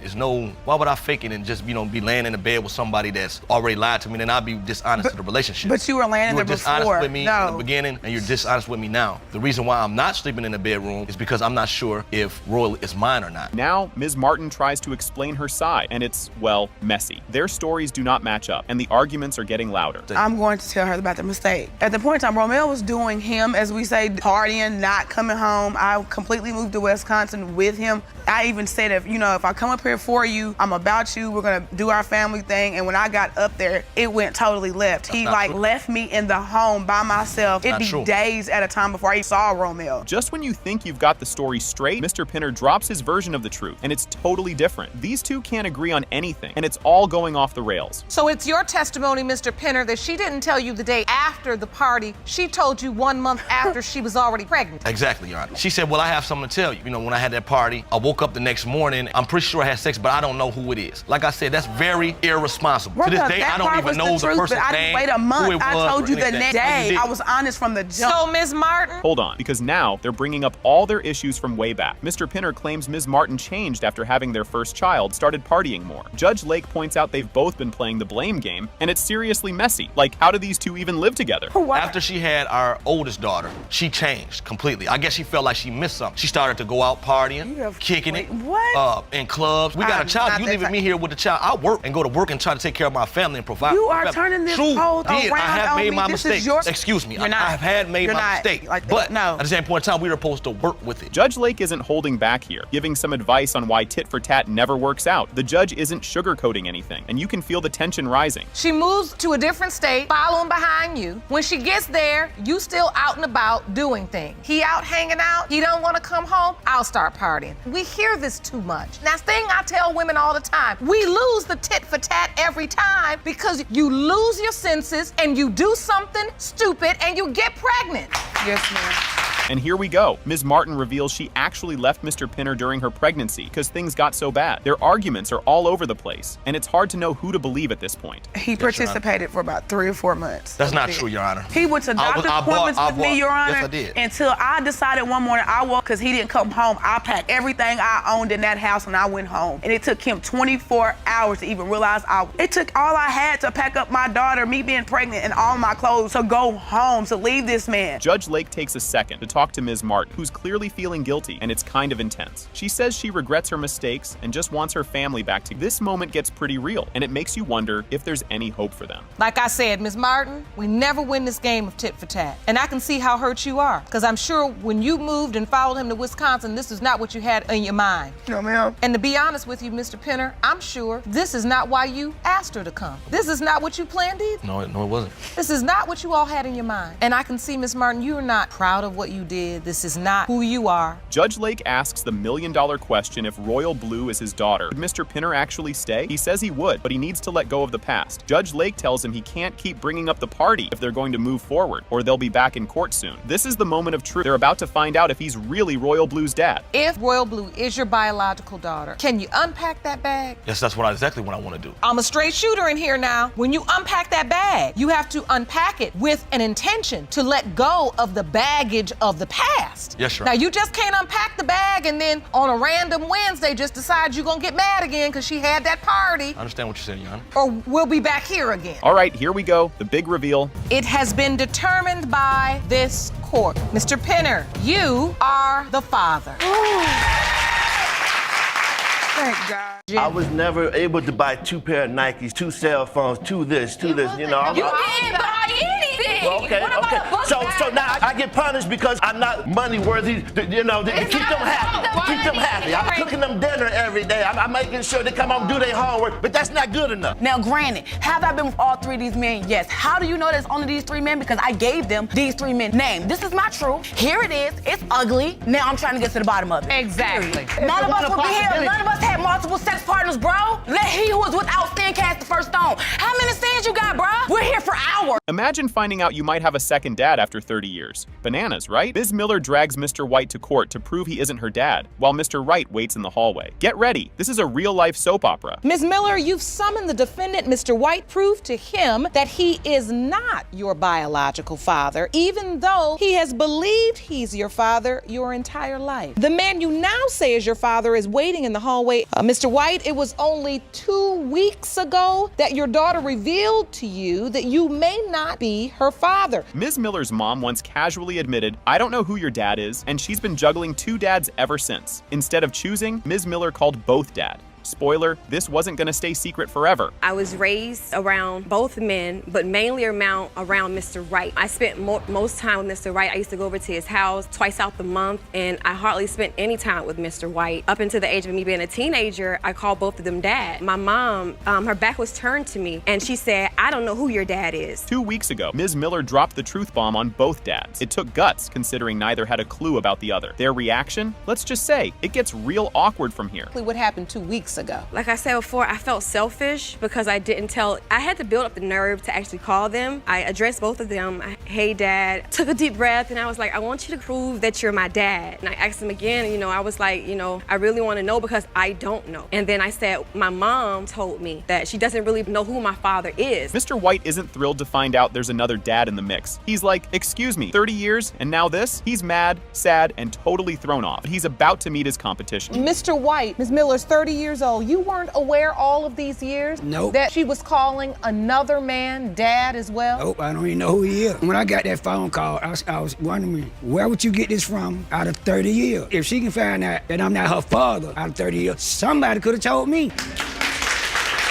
why would I fake it and just, be laying in the bed with somebody that's already lied to me, then I'd be dishonest to the relationship. But you were laying there before. You were dishonest with me in the beginning, and you're dishonest with me now. The reason why I'm not sleeping in the bedroom is because I'm not sure if Royal is mine or not. Now, Ms. Martin tries to explain her side, and it's, well, messy. Their stories do not match up, and the arguments are getting louder. I'm going to tell her about the mistake. At the point in time, Romeo was doing him, as we say, partying, not coming home. I completely moved to Wisconsin with him. I even said, if I come up here for you, I'm about you, we're gonna do our family thing. And when I got up there, it went totally left. He left me in the home by myself. It'd be days at a time before I saw Romeo. Just when you think you've got the story straight, Mr. Pinner drops his version of the truth, and it's totally different. These two can't agree on anything, and it's all going off the rails. So it's your testimony, Mr. Pinner, that she didn't tell you the day after the party. She told you 1 month after she was already pregnant. Exactly, Your Honor. She said, well, I have something to tell you. When I had that party, I woke up the next morning. I'm pretty sure I had sex, but I don't know who it is. Like I said, that's very irresponsible. To this day, I don't even know the person's name. I didn't wait a month. I told you the next day. I was honest from the jump. So, Ms. Martin? Hold on, because now they're bringing up all their issues from way back. Mr. Pinner claims Ms. Martin changed after having their first child, started partying more. Judge Lake points out they've both been playing the blame game, and it's seriously messy. Like, how do these two even live together? After she had our oldest daughter, she changed completely. I guess she felt like she missed something. She started to go out partying, kicking it. What? In clubs. We got a child. You leaving me here with the child. I work and go to work and try to take care of my family and provide. You are turning this whole around. I have made my This mistakes. is your... Excuse me. You're not. I have made my mistake. But at the same point in time, we were supposed to work with it. Judge Lake isn't holding back here, giving some advice on why tit for tat never works out. The judge isn't sugarcoating anything, and you can feel the tension rising. She moves to a different state, following behind you. When she gets there, you still out and about doing things. He out hanging out, he don't want to come home, I'll start partying. We hear this too much. Now, thing I tell women all the time, we lose the tit for tat every time because you lose your senses and you do something stupid and you get pregnant. Yes, ma'am. And here we go. Ms. Martin reveals she actually left Mr. Pinner during her pregnancy because things got so bad. Their arguments are all over the place, and it's hard to know who to believe at this point. He participated for about 3 or 4 months. That's not true, Your Honor. He went to doctor's appointments with me, Your Honor. Yes, I did. Until I decided one morning I walked, because he didn't come home. I packed everything I owned in that house and I went home. And it took him 24 hours to even realize it took all I had to pack up my daughter, me being pregnant, and all my clothes to go home, to leave this man. Judge Lake takes a second to talk to Ms. Martin, who's clearly feeling guilty, and it's kind of intense. She says she regrets her mistakes and just wants her family back. This moment gets pretty real, and it makes you wonder if there's any hope for them. Like I said, Ms. Martin, we never win this game of tit for tat. And I can see how hurt you are, because I'm sure when you moved and followed him to Wisconsin, this is not what you had in your mind. No, ma'am. And to be honest with you, Mr. Pinner, I'm sure this is not why you asked her to come. This is not what you planned either. No, it wasn't. This is not what you all had in your mind. And I can see, Ms. Martin, you are not proud of what you did. This is not who you are. Judge Lake asks the million-dollar question if Royal Blue is his daughter. Would Mr. Pinner actually stay? He says he would, but he needs to let go of the past. Judge Lake tells him he can't keep bringing up the party if they're going to move forward, or they'll be back in court soon. This is the moment of truth. They're about to find out if he's really Royal Blue's dad. If Royal Blue is your biological daughter, can you unpack that bag? Yes, that's exactly what I want to do. I'm a straight shooter in here now. When you unpack that bag, you have to unpack it with an intention to let go of the baggage of of the past. Yes, sir. Now, you just can't unpack the bag and then on a random Wednesday just decide you're gonna get mad again because she had that party. I understand what you're saying, Your Honor. Or we'll be back here again. All right, here we go. The big reveal. It has been determined by this court. Mr. Penner, you are the father. Thank God. I was never able to buy 2 pair of Nikes, 2 cell phones, 2 this, 2 this, you know. You didn't buy anything. Okay. So now I get punished because I'm not money worthy, to keep them happy. Keep them happy. I'm cooking them dinner every day. I'm making sure they come home and do their homework, but that's not good enough. Now, granted, have I been with all 3 of these men? Yes. How do you know there's only these 3 men? Because I gave them these 3 men names. This is not true. Here it is. It's ugly. Now I'm trying to get to the bottom of it. Exactly. None of us would be here. None of us had multiple sex partners, bro. Let he who is without sin cast the first stone. How many sins you got, bro? We're here for hours. Imagine finding out you might have a second dad after 30 years. Bananas, right? Ms. Miller drags Mr. White to court to prove he isn't her dad, while Mr. Wright waits in the hallway. Get ready. This is a real-life soap opera. Ms. Miller, you've summoned the defendant, Mr. White. Prove to him that he is not your biological father, even though he has believed he's your father your entire life. The man you now say is your father is waiting in the hallway. Mr. White, it was only 2 weeks ago that your daughter revealed to you that you may not be her father. Ms. Miller's mom once casually admitted, "I don't know who your dad is," and she's been juggling 2 dads ever since. Instead of choosing, Ms. Miller called both dad. Spoiler, this wasn't gonna stay secret forever. I was raised around both men, but mainly around Mr. Wright. I spent most time with Mr. Wright. I used to go over to his house twice out the month, and I hardly spent any time with Mr. White. Up until the age of me being a teenager, I called both of them dad. My mom, her back was turned to me, and she said, "I don't know who your dad is." 2 weeks ago, Ms. Miller dropped the truth bomb on both dads. It took guts, considering neither had a clue about the other. Their reaction? Let's just say, it gets real awkward from here. What happened 2 weeks ago? Like I said before, I felt selfish because I didn't tell. I had to build up the nerve to actually call them. I addressed both of them. "Hey, Dad." Took a deep breath and I was like, "I want you to prove that you're my dad." And I asked him again, I was like, I really want to know because I don't know. And then I said, my mom told me that she doesn't really know who my father is. Mr. White isn't thrilled to find out there's another dad in the mix. He's like, "Excuse me, 30 years and now this?" He's mad, sad, and totally thrown off. But he's about to meet his competition. Mr. White, Ms. Miller's 30 years old. You weren't aware all of these years that she was calling another man dad as well? Nope, I don't even know who he is. When I got that phone call, I was wondering, where would you get this from out of 30 years? If she can find out that I'm not her father out of 30 years, somebody could have told me.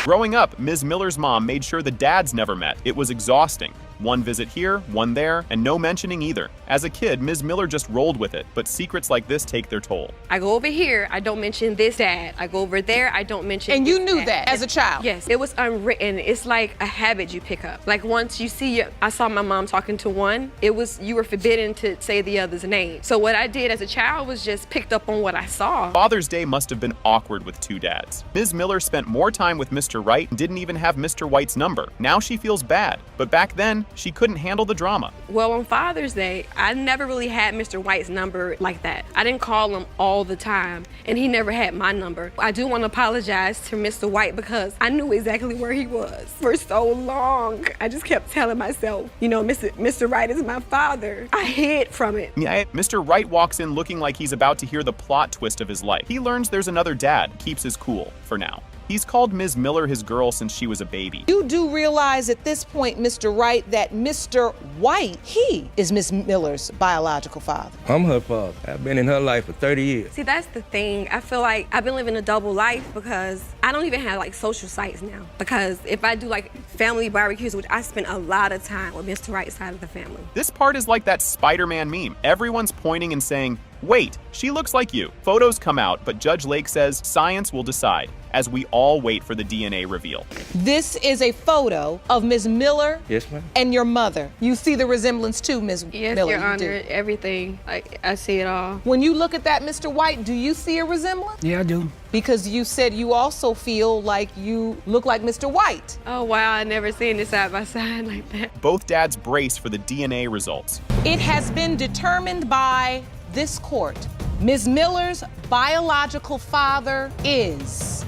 Growing up, Ms. Miller's mom made sure the dads never met. It was exhausting. One visit here, one there, and no mentioning either. As a kid, Ms. Miller just rolled with it, but secrets like this take their toll. I go over here, I don't mention this dad. I go over there, I don't mention And this you knew dad. that as a child? Yes, it was unwritten. It's like a habit you pick up. Like once you see, I saw my mom talking to one, you were forbidden to say the other's name. So what I did as a child was just picked up on what I saw. Father's Day must have been awkward with 2 dads. Ms. Miller spent more time with Mr. Wright and didn't even have Mr. White's number. Now she feels bad, but back then, she couldn't handle the drama. Well, on Father's Day, I never really had Mr. White's number like that. I didn't call him all the time, and he never had my number. I do want to apologize to Mr. White because I knew exactly where he was for so long. I just kept telling myself, Mr. Wright is my father. I hid from it. Yeah, Mr. Wright walks in looking like he's about to hear the plot twist of his life. He learns there's another dad, keeps his cool, for now. He's called Ms. Miller his girl since she was a baby. You do realize at this point, Mr. Wright, that Mr. White, he is Ms. Miller's biological father. I'm her father. I've been in her life for 30 years. See, that's the thing. I feel like I've been living a double life because I don't even have social sites now. Because if I do family barbecues, which I spend a lot of time with Mr. Wright's side of the family. This part is like that Spider-Man meme. Everyone's pointing and saying, "Wait, she looks like you." Photos come out, but Judge Lake says science will decide as we all wait for the DNA reveal. This is a photo of Ms. Miller Yes, ma'am. and your mother. You see the resemblance too, Ms. Yes, Miller. Your Honor, do. everything. I see it all. When you look at that, Mr. White, do you see a resemblance? Yeah, I do. Because you said you also feel like you look like Mr. White. Oh, wow, I never seen it side by side like that. Both dads brace for the DNA results. It has been determined by this court. Ms. Miller's biological father is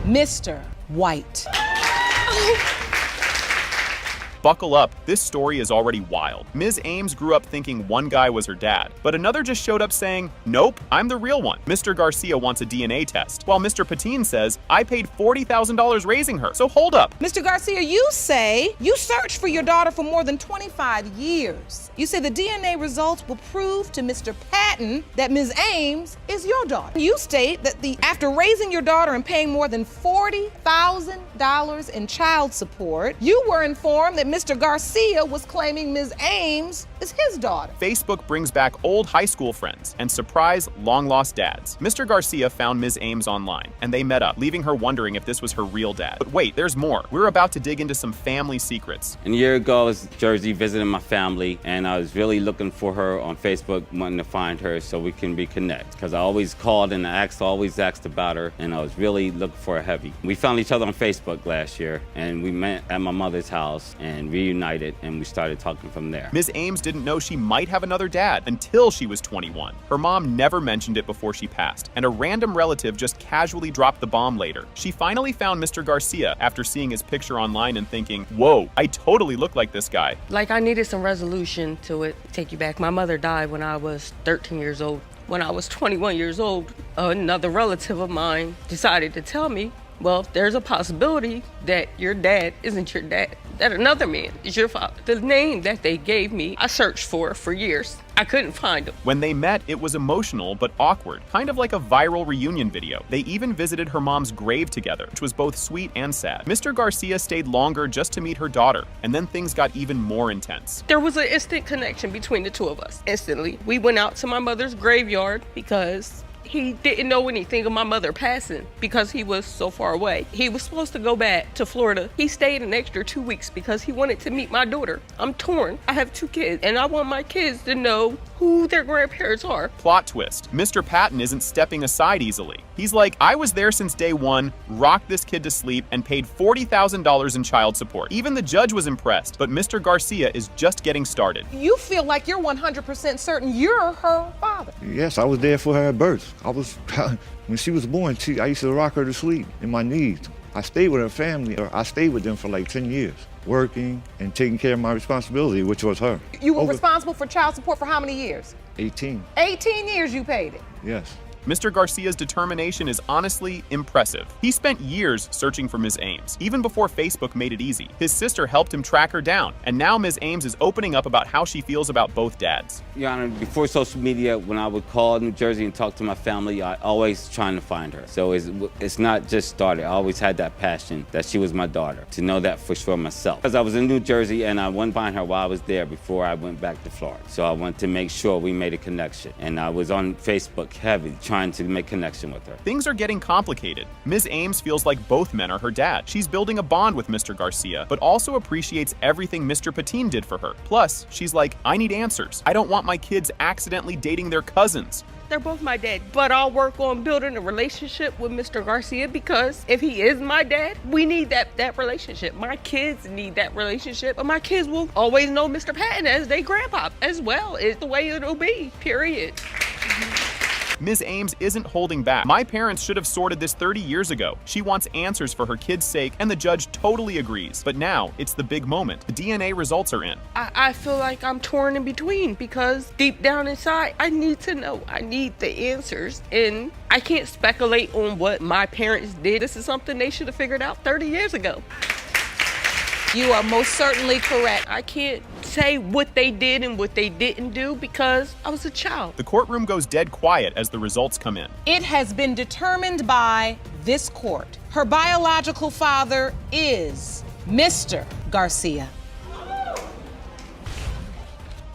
Mr. White. Buckle up, this story is already wild. Ms. Ames grew up thinking one guy was her dad, but another just showed up saying, nope, I'm the real one. Mr. Garcia wants a DNA test, while Mr. Patine says, I paid $40,000 raising her, so hold up. Mr. Garcia, you say you searched for your daughter for more than 25 years. You say the DNA results will prove to Mr. Patton that Ms. Ames is your daughter. You state that after raising your daughter and paying more than $40,000 in child support, you were informed that Mr. Garcia was claiming Ms. Ames is his daughter. Facebook brings back old high school friends and surprise long-lost dads. Mr. Garcia found Ms. Ames online, and they met up, leaving her wondering if this was her real dad. But wait, there's more. We're about to dig into some family secrets. A year ago, I was in Jersey visiting my family, and I was really looking for her on Facebook, wanting to find her so we can reconnect. Because I always called and always asked about her, and I was really looking for her heavy. We found each other on Facebook last year, and we met at my mother's house and reunited, and we started talking from there. Ms. Ames didn't know she might have another dad until she was 21. Her mom never mentioned it before she passed, and a random relative just casually dropped the bomb later. She finally found Mr. Garcia after seeing his picture online and thinking, whoa, I totally look like this guy. Like I needed some resolution to it. Take you back. My mother died when I was 13 years old. When I was 21 years old, another relative of mine decided to tell me, well, there's a possibility that your dad isn't your dad, that another man is your father. The name that they gave me, I searched for years. I couldn't find him. When they met, it was emotional but awkward, kind of like a viral reunion video. They even visited her mom's grave together, which was both sweet and sad. Mr. Garcia stayed longer just to meet her daughter, and then things got even more intense. There was an instant connection between the two of us. Instantly. We went out to my mother's graveyard because he didn't know anything of my mother passing because he was so far away. He was supposed to go back to Florida. He stayed an extra 2 weeks because he wanted to meet my daughter. I'm torn. I have 2 kids, and I want my kids to know who their grandparents are. Plot twist. Mr. Patton isn't stepping aside easily. He's like, I was there since day one, rocked this kid to sleep, and paid $40,000 in child support. Even the judge was impressed, but Mr. Garcia is just getting started. You feel like you're 100% certain you're her father. Yes, I was there for her at birth. When she was born, I used to rock her to sleep in my knees. I stayed with her family, or I stayed with them for like 10 years, working and taking care of my responsibility, which was her. You were responsible for child support for how many years? 18. 18 years you paid it? Yes. Mr. Garcia's determination is honestly impressive. He spent years searching for Ms. Ames, even before Facebook made it easy. His sister helped him track her down, and now Ms. Ames is opening up about how she feels about both dads. Your Honor, before social media, when I would call New Jersey and talk to my family, I always trying to find her. So it's not just started. I always had that passion that she was my daughter, to know that for sure myself. Because I was in New Jersey and I went find her while I was there before I went back to Florida. So I wanted to make sure we made a connection. And I was on Facebook heavy, trying to make connection with her. Things are getting complicated. Ms. Ames feels like both men are her dad. She's building a bond with Mr. Garcia, but also appreciates everything Mr. Patine did for her. Plus, she's like, I need answers. I don't want my kids accidentally dating their cousins. They're both my dad, but I'll work on building a relationship with Mr. Garcia because if he is my dad, we need that relationship. My kids need that relationship, but my kids will always know Mr. Patton as their grandpa as well. It's the way it'll be, period. Ms. Ames isn't holding back. My parents should have sorted this 30 years ago. She wants answers for her kid's sake, and the judge totally agrees. But now, it's the big moment. The DNA results are in. I feel like I'm torn in between because deep down inside, I need to know. I need the answers, and I can't speculate on what my parents did. This is something they should have figured out 30 years ago. You are most certainly correct. I can't say what they did and what they didn't do because I was a child. The courtroom goes dead quiet as the results come in. It has been determined by this court. Her biological father is Mr. Garcia.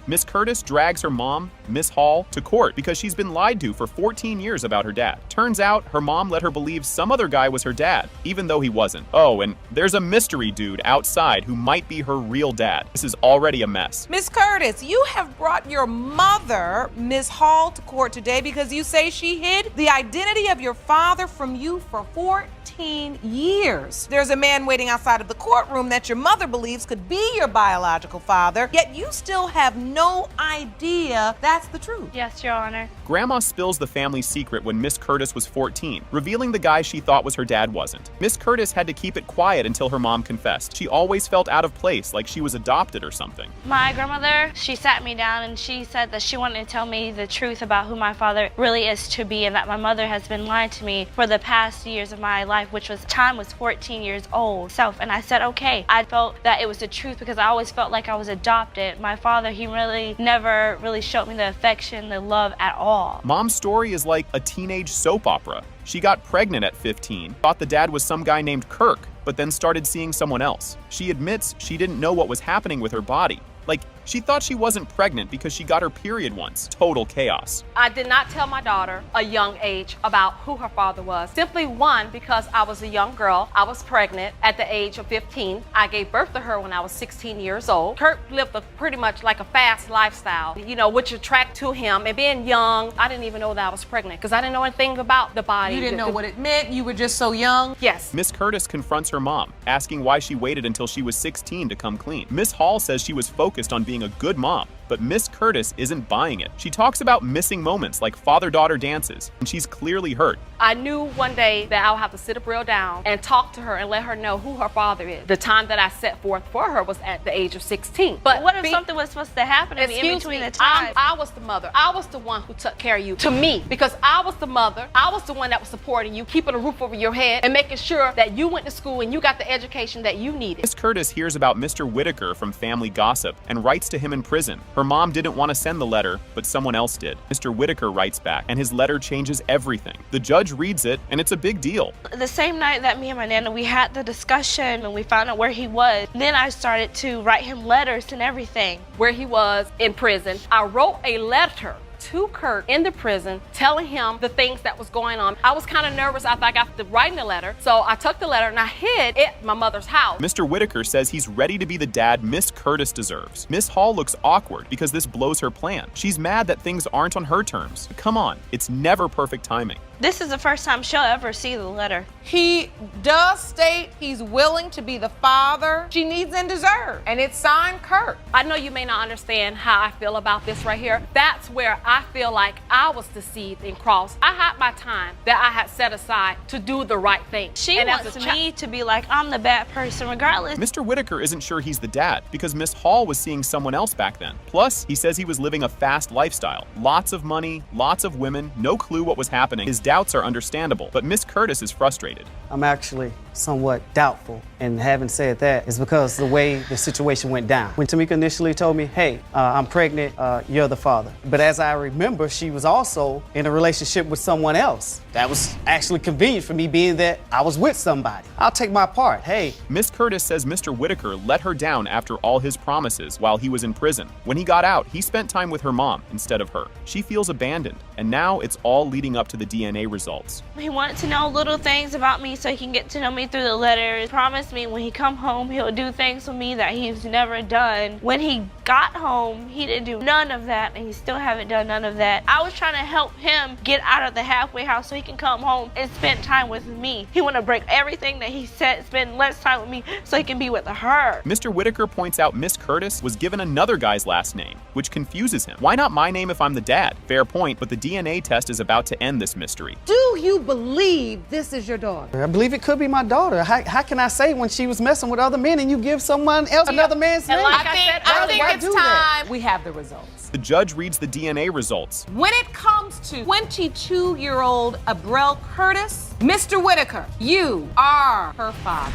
Miss Curtis drags her mom, Miss Hall, to court because she's been lied to for 14 years about her dad. Turns out her mom let her believe some other guy was her dad, even though he wasn't. Oh, and there's a mystery dude outside who might be her real dad. This is already a mess. Miss Curtis, you have brought your mother, Miss Hall, to court today because you say she hid the identity of your father from you for 14 years. There's a man waiting outside of the courtroom that your mother believes could be your biological father, yet you still have no idea that's the truth. Yes, Your Honor. Grandma spills the family secret when Miss Curtis was 14, revealing the guy she thought was her dad wasn't. Miss Curtis had to keep it quiet until her mom confessed. She always felt out of place, like she was adopted or something. My grandmother, she sat me down and she said that she wanted to tell me the truth about who my father really is to be, and that my mother has been lying to me for the past years of my life, which was time was 14 years old. And I said, okay. I felt that it was the truth because I always felt like I was adopted. My father, he really never really showed me the affection, the love at all. Mom's story is like a teenage soap opera. She got pregnant at 15, thought the dad was some guy named Kirk, but then started seeing someone else. She admits she didn't know what was happening with her body. Like, she thought she wasn't pregnant because she got her period once. Total chaos. I did not tell my daughter a young age about who her father was. Simply one, because I was a young girl. I was pregnant at the age of 15. I gave birth to her when I was 16 years old. Kurt lived pretty much like a fast lifestyle, you know, which attracted to him. And being young, I didn't even know that I was pregnant because I didn't know anything about the body. You didn't know what it meant? You were just so young? Yes. Miss Curtis confronts her mom, asking why she waited until she was 16 to come clean. Miss Hall says she was focused on being a good mom, but Miss Curtis isn't buying it. She talks about missing moments like father-daughter dances, and she's clearly hurt. I knew one day that I would have to sit up real down and talk to her and let her know who her father is. The time that I set forth for her was at the age of 16. But what if something was supposed to happen to me in between the time? I was the mother. I was the one who took care of you. To me, because I was the mother, I was the one that was supporting you, keeping a roof over your head, and making sure that you went to school and you got the education that you needed. Miss Curtis hears about Mr. Whitaker from family gossip and writes to him in prison. Her mom didn't want to send the letter, but someone else did. Mr. Whitaker writes back, and his letter changes everything. The judge reads it, and it's a big deal. The same night that me and my nana, we had the discussion and we found out where he was, then I started to write him letters and everything. Where he was in prison. I wrote a letter to Kurt in the prison, telling him the things that was going on. I was kind of nervous after I got to writing the letter, so I took the letter and I hid it at my mother's house. Mr. Whitaker says he's ready to be the dad Miss Curtis deserves. Miss Hall looks awkward because this blows her plan. She's mad that things aren't on her terms. Come on, it's never perfect timing. This is the first time she'll ever see the letter. He does state he's willing to be the father she needs and deserves, and it's signed Kurt. I know you may not understand how I feel about this right here. That's where I feel like I was deceived and crossed. I had my time that I had set aside to do the right thing. She wants me to be like, I'm the bad person regardless. Mr. Whitaker isn't sure he's the dad because Miss Hall was seeing someone else back then. Plus, he says he was living a fast lifestyle. Lots of money, lots of women, no clue what was happening. His doubts are understandable, but Miss Curtis is frustrated. I'm actually somewhat doubtful, and having said that is because the way the situation went down. When Tamika initially told me, hey, I'm pregnant, you're the father. But as I remember, she was also in a relationship with someone else. That was actually convenient for me, being that I was with somebody. I'll take my part, hey. Miss Curtis says Mr. Whitaker let her down after all his promises while he was in prison. When he got out, he spent time with her mom instead of her. She feels abandoned, and now it's all leading up to the DNA results. He wanted to know little things about me so he can get to know me through the letters. He promised me when he come home, he'll do things with me that he's never done. When he got home, he didn't do none of that, and he still haven't done none of that. I was trying to help him get out of the halfway house so he can come home and spend time with me. He want to break everything that he said, spend less time with me so he can be with her. Mr. Whitaker points out Miss Curtis was given another guy's last name, which confuses him. Why not my name if I'm the dad? Fair point, but the DNA test is about to end this mystery. Do you believe this is your daughter? I believe it could be my daughter. How can I say when she was messing with other men and you give someone else another man's name? I think it's time we have the results. The judge reads the DNA results. When it comes to 22-year-old Abrel Curtis, Mr. Whitaker, you are her father.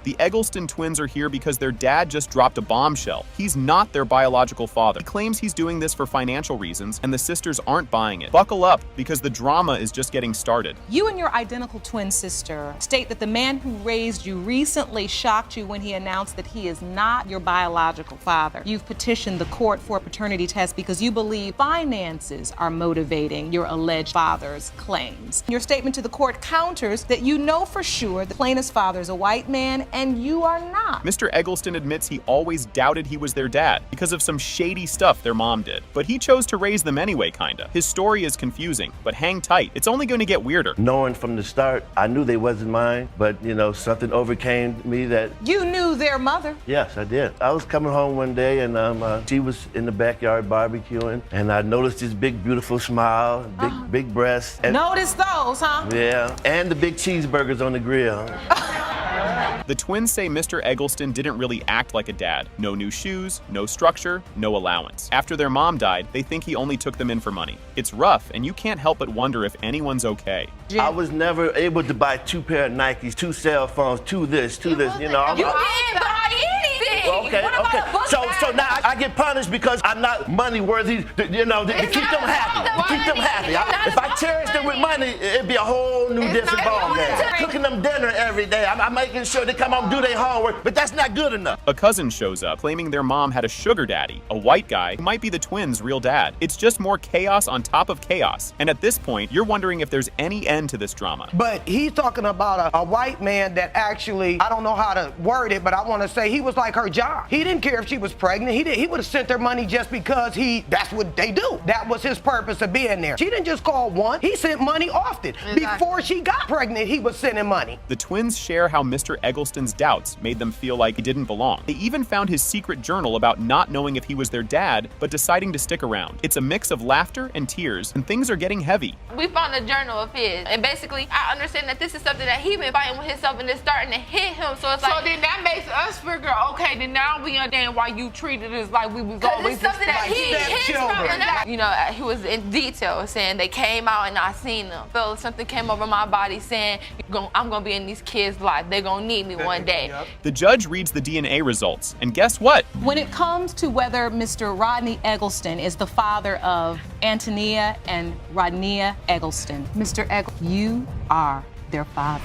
The Eggleston twins are here because their dad just dropped a bombshell. He's not their biological father. He claims he's doing this for financial reasons, and the sisters aren't buying it. Buckle up, because the drama is just getting started. You and your identical twin sister state that the man who raised you recently shocked you when he announced that he is not your biological father. You've petitioned the court for a paternity test because you believe finances are motivating your alleged father's claims. Your statement to the court counters that you know for sure the plaintiff's father is a white man and you are not. Mr. Eggleston admits he always doubted he was their dad because of some shady stuff their mom did. But he chose to raise them anyway, kinda. His story is confusing, but hang tight. It's only going to get weirder. Knowing from the start, I knew they wasn't mine, but you know, something overcame me that... You knew their mother? Yes, I did. I was coming home one day and she was in the backyard barbecuing, and I noticed this big, beautiful smile, big breasts. And notice those, huh? yeah, and the big cheeseburgers on the grill. The twins say Mr. Eggleston didn't really act like a dad. No new shoes, no structure, no allowance. After their mom died, they think he only took them in for money. It's rough, and you can't help but wonder if anyone's okay. I was never able to buy 2 pair of Nikes, 2 cell phones, 2 this, you know. You didn't buy anything. Okay. So now I get punished because I'm not money worthy, to keep them happy. If I cherish them with money, it'd be a whole new different ballgame. Cooking them dinner every day. I'm making sure they come home and do their homework, but that's not good enough. A cousin shows up, claiming their mom had a sugar daddy, a white guy who might be the twins' real dad. It's just more chaos on top of chaos. And at this point, you're wondering if there's any end to this drama. But he's talking about a white man that actually, I don't know how to word it, but I want to say he was like her job. He didn't care if she was pregnant. He would have sent her money just because that's what they do. That was his purpose of being there. She didn't just call once. He sent money often. Exactly. Before she got pregnant, he was sending money. The twins share how Mr. Eggleston's doubts made them feel like he didn't belong. They even found his secret journal about not knowing if he was their dad, but deciding to stick around. It's a mix of laughter and tears, and things are getting heavy. We found a journal of his, and basically, I understand that this is something that he been fighting with himself, and it's starting to hit him, so it's like... So then that makes us figure, okay, then now we understand why you treated us like we was always it's something that his from. You know, he was in detail saying they came out and I seen them. So something came over my body saying, I'm gonna be in these kids' life. They're gonna need me one day. The judge reads the DNA results, and guess what? When it comes to whether Mr. Rodney Eggleston is the father of Antonia and Rodnea Eggleston, Mr. Eggleston, you are their father.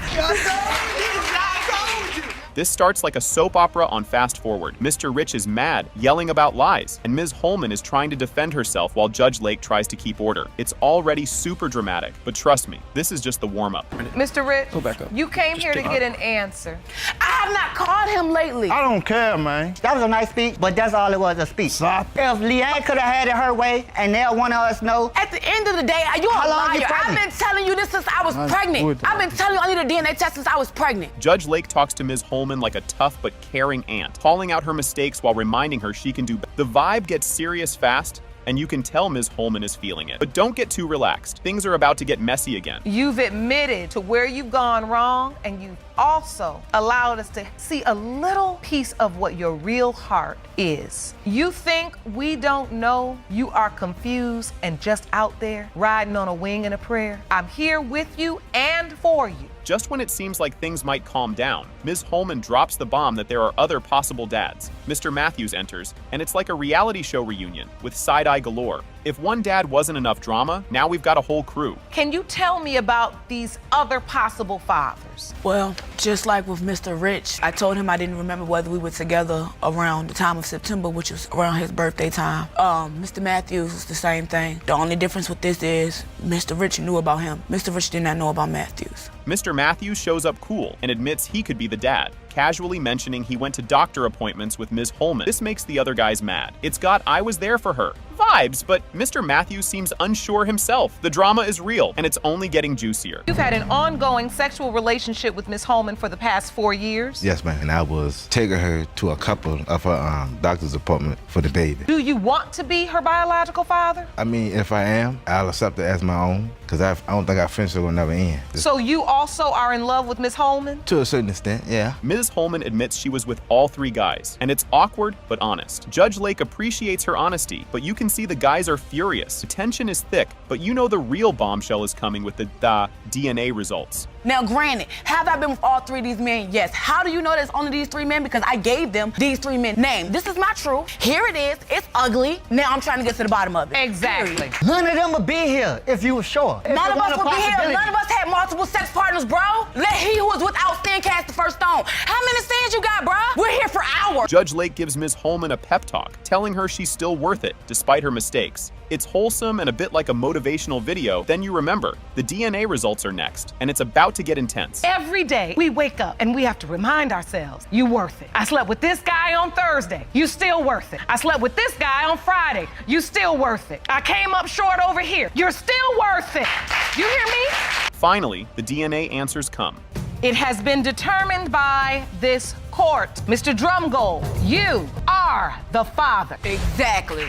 This starts like a soap opera on fast forward. Mr. Rich is mad, yelling about lies, and Ms. Holman is trying to defend herself while Judge Lake tries to keep order. It's already super dramatic, but trust me, this is just the warm-up. Mr. Rich, go back up. You came here to get an answer. I have not called him lately. I don't care, man. That was a nice speech, but that's all it was, a speech. Stop. If Leanne could have had it her way, and now one of us know. At the end of the day, you a liar. I've been telling you this since I was pregnant. I've been telling you I need a DNA test since I was pregnant. Judge Lake talks to Ms. Holman like a tough but caring aunt, calling out her mistakes while reminding her she can do better. The vibe gets serious fast, and you can tell Ms. Holman is feeling it. But don't get too relaxed. Things are about to get messy again. You've admitted to where you've gone wrong, and you've also allowed us to see a little piece of what your real heart is. You think we don't know you are confused and just out there riding on a wing and a prayer? I'm here with you and for you. Just when it seems like things might calm down, Ms. Holman drops the bomb that there are other possible dads. Mr. Matthews enters, and it's like a reality show reunion with side-eye galore. If one dad wasn't enough drama, now we've got a whole crew. Can you tell me about these other possible fathers? Well, just like with Mr. Rich, I told him I didn't remember whether we were together around the time of September, which was around his birthday time. Mr. Matthews is the same thing. The only difference with this is Mr. Rich knew about him. Mr. Rich did not know about Matthews. Mr. Matthews shows up cool and admits he could be the dad, casually mentioning he went to doctor appointments with Ms. Holman. This makes the other guys mad. It's got "I was there for her" vibes, but Mr. Matthews seems unsure himself. The drama is real, and it's only getting juicier. You've had an ongoing sexual relationship with Ms. Holman for the past 4 years? Yes, ma'am. And I was taking her to a couple of her doctor's appointment for the baby. Do you want to be her biological father? I mean, if I am, I'll accept it as my own, because I don't think our friendship will never end. So you also are in love with Ms. Holman? To a certain extent, yeah. Ms. Holman admits she was with all 3 guys, and it's awkward but honest. Judge Lake appreciates her honesty, but you can see the guys are furious. The tension is thick, but you know the real bombshell is coming with the DNA results. Now, granted, have I been with all 3 of these men? Yes. How do you know there's only these 3 men? Because I gave them these 3 men names. This is not true. Here it is. It's ugly. Now I'm trying to get to the bottom of it. Exactly. None of them would be here if you were sure. None of us would be here. None of us had multiple sex partners, bro. Let he who is without sin cast the first stone. How many sins you got, bro? We're here for hours. Judge Lake gives Ms. Holman a pep talk, telling her she's still worth it, despite her mistakes. It's wholesome and a bit like a motivational video. Then you remember, the DNA results are next, and it's about to get intense. Every day we wake up and we have to remind ourselves, you worth it. I slept with this guy on Thursday, you still worth it. I slept with this guy on Friday, you still worth it. I came up short over here, you're still worth it. You hear me? Finally, the DNA answers come. It has been determined by this court. Mr. Drumgold, you are the father. Exactly.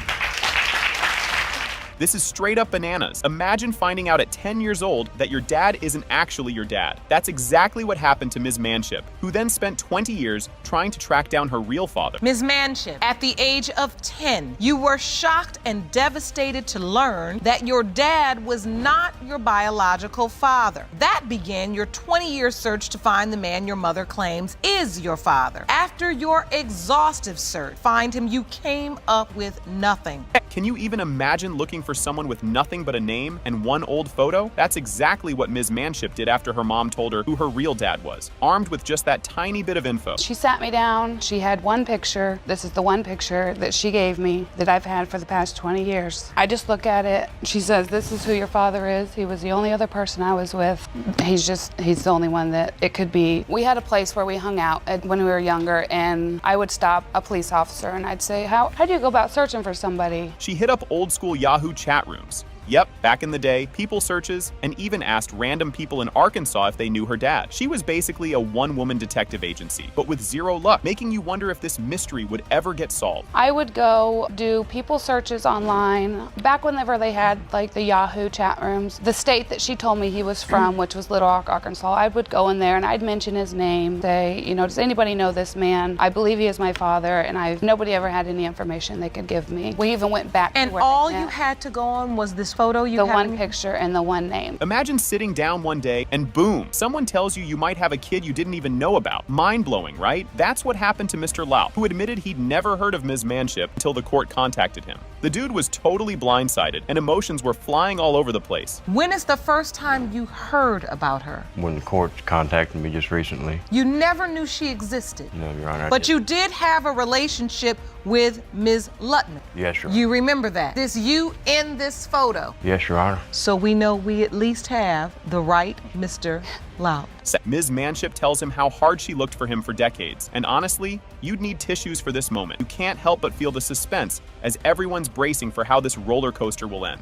This is straight up bananas. Imagine finding out at 10 years old that your dad isn't actually your dad. That's exactly what happened to Ms. Manship, who then spent 20 years trying to track down her real father. Ms. Manship, at the age of 10, you were shocked and devastated to learn that your dad was not your biological father. That began your 20-year search to find the man your mother claims is your father. After your exhaustive search, find him, you came up with nothing. Can you even imagine looking for someone with nothing but a name and one old photo? That's exactly what Ms. Manship did after her mom told her who her real dad was, armed with just that tiny bit of info. She sat me down. She had one picture. This is the one picture that she gave me that I've had for the past 20 years. I just look at it. She says, this is who your father is. He was the only other person I was with. He's the only one that it could be. We had a place where we hung out when we were younger, and I would stop a police officer and I'd say, how do you go about searching for somebody? She hit up old school Yahoo chat rooms. Yep, back in the day, people searches, and even asked random people in Arkansas if they knew her dad. She was basically a one-woman detective agency, but with zero luck, making you wonder if this mystery would ever get solved. I would go do people searches online. Back whenever they had like the Yahoo chat rooms, the state that she told me he was from, which was Little Rock, Arkansas, I would go in there and I'd mention his name, say, does anybody know this man? I believe he is my father, and nobody ever had any information they could give me. We even went back and to where all you had to go on was this photo you the one picture and the one name. Imagine sitting down one day and boom, someone tells you might have a kid you didn't even know about. Mind-blowing, right? That's what happened to Mr. Lau, who admitted he'd never heard of Ms. Manship until the court contacted him. The dude was totally blindsided and emotions were flying all over the place. When is the first time you heard about her? When the court contacted me just recently. You never knew she existed? No, Your Honor. But you did have a relationship with Ms. Lutman. Yes, Your Honor. You remember that? This you in this photo. Yes, Your Honor. So we know we at least have the right Mr. Lau. Ms. Manship tells him how hard she looked for him for decades. And honestly, you'd need tissues for this moment. You can't help but feel the suspense as everyone's bracing for how this roller coaster will end.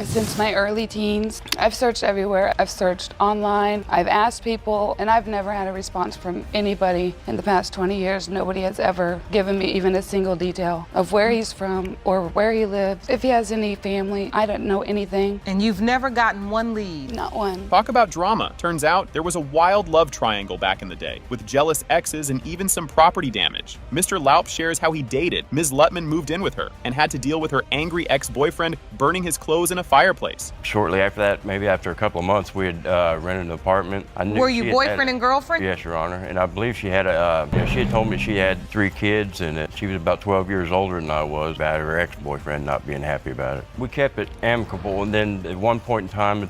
Since my early teens, I've searched everywhere. I've searched online, I've asked people, and I've never had a response from anybody in the past 20 years. Nobody has ever given me even a single detail of where he's from or where he lives, if he has any family. I don't know anything. And you've never gotten one lead? Not one. Talk about drama. Turns out there was a wild love triangle back in the day, with jealous exes and even some property damage. Mr. Laup shares how he dated. Ms. Lutman moved in with her and had to deal with her angry ex-boyfriend burning his clothes in a fireplace. Shortly after that, maybe after a couple of months, we had rented an apartment. Were you boyfriend and girlfriend? Yes, Your Honor. And I believe she had she had told me she had 3 kids and that she was about 12 years older than I was, about her ex-boyfriend not being happy about it. We kept it amicable, and then at one point in time,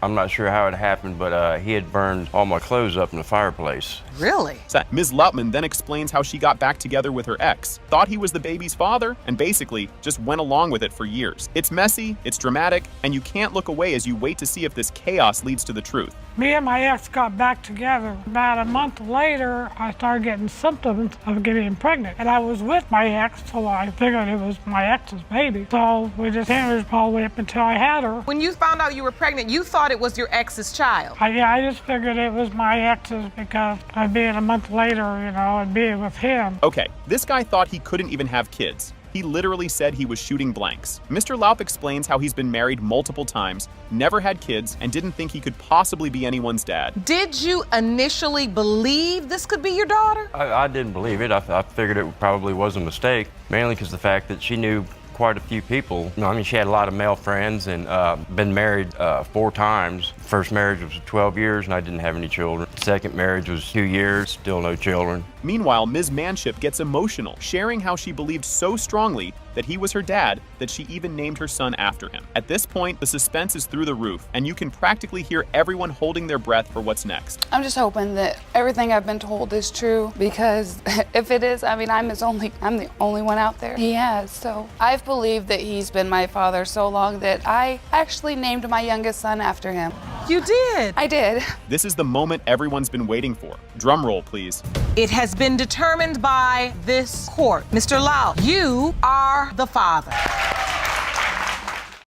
I'm not sure how it happened, but he had burned all my clothes up in the fireplace. Really? Ms. Lutman then explains how she got back together with her ex, thought he was the baby's father, and basically just went along with it for years. It's messy, it's dramatic, and you can't look away as you wait to see if this chaos leads to the truth. Me and my ex got back together. About a month later, I started getting symptoms of getting pregnant. And I was with my ex, so I figured it was my ex's baby. So we just handled it all the way up until I had her. When you found out you were pregnant, you thought it was your ex's child? I just figured it was my ex's because I'd be in a month later, and be with him. Okay, this guy thought he couldn't even have kids. He literally said he was shooting blanks. Mr. Laup explains how he's been married multiple times, never had kids, and didn't think he could possibly be anyone's dad. Did you initially believe this could be your daughter? I didn't believe it. I figured it probably was a mistake, mainly because the fact that she knew quite a few people. She had a lot of male friends and been married 4 times. First marriage was 12 years and I didn't have any children. Second marriage was 2 years, still no children. Meanwhile, Ms. Manship gets emotional, sharing how she believed so strongly that he was her dad that she even named her son after him. At this point, the suspense is through the roof, and you can practically hear everyone holding their breath for what's next. I'm just hoping that everything I've been told is true, because if it is, I mean, I'm the only one out there he has. So I've believed that he's been my father so long that I actually named my youngest son after him. You did? I did. This is the moment everyone's been waiting for. Drum roll, please. It has been determined by this court. Mr. Lau, you are the father.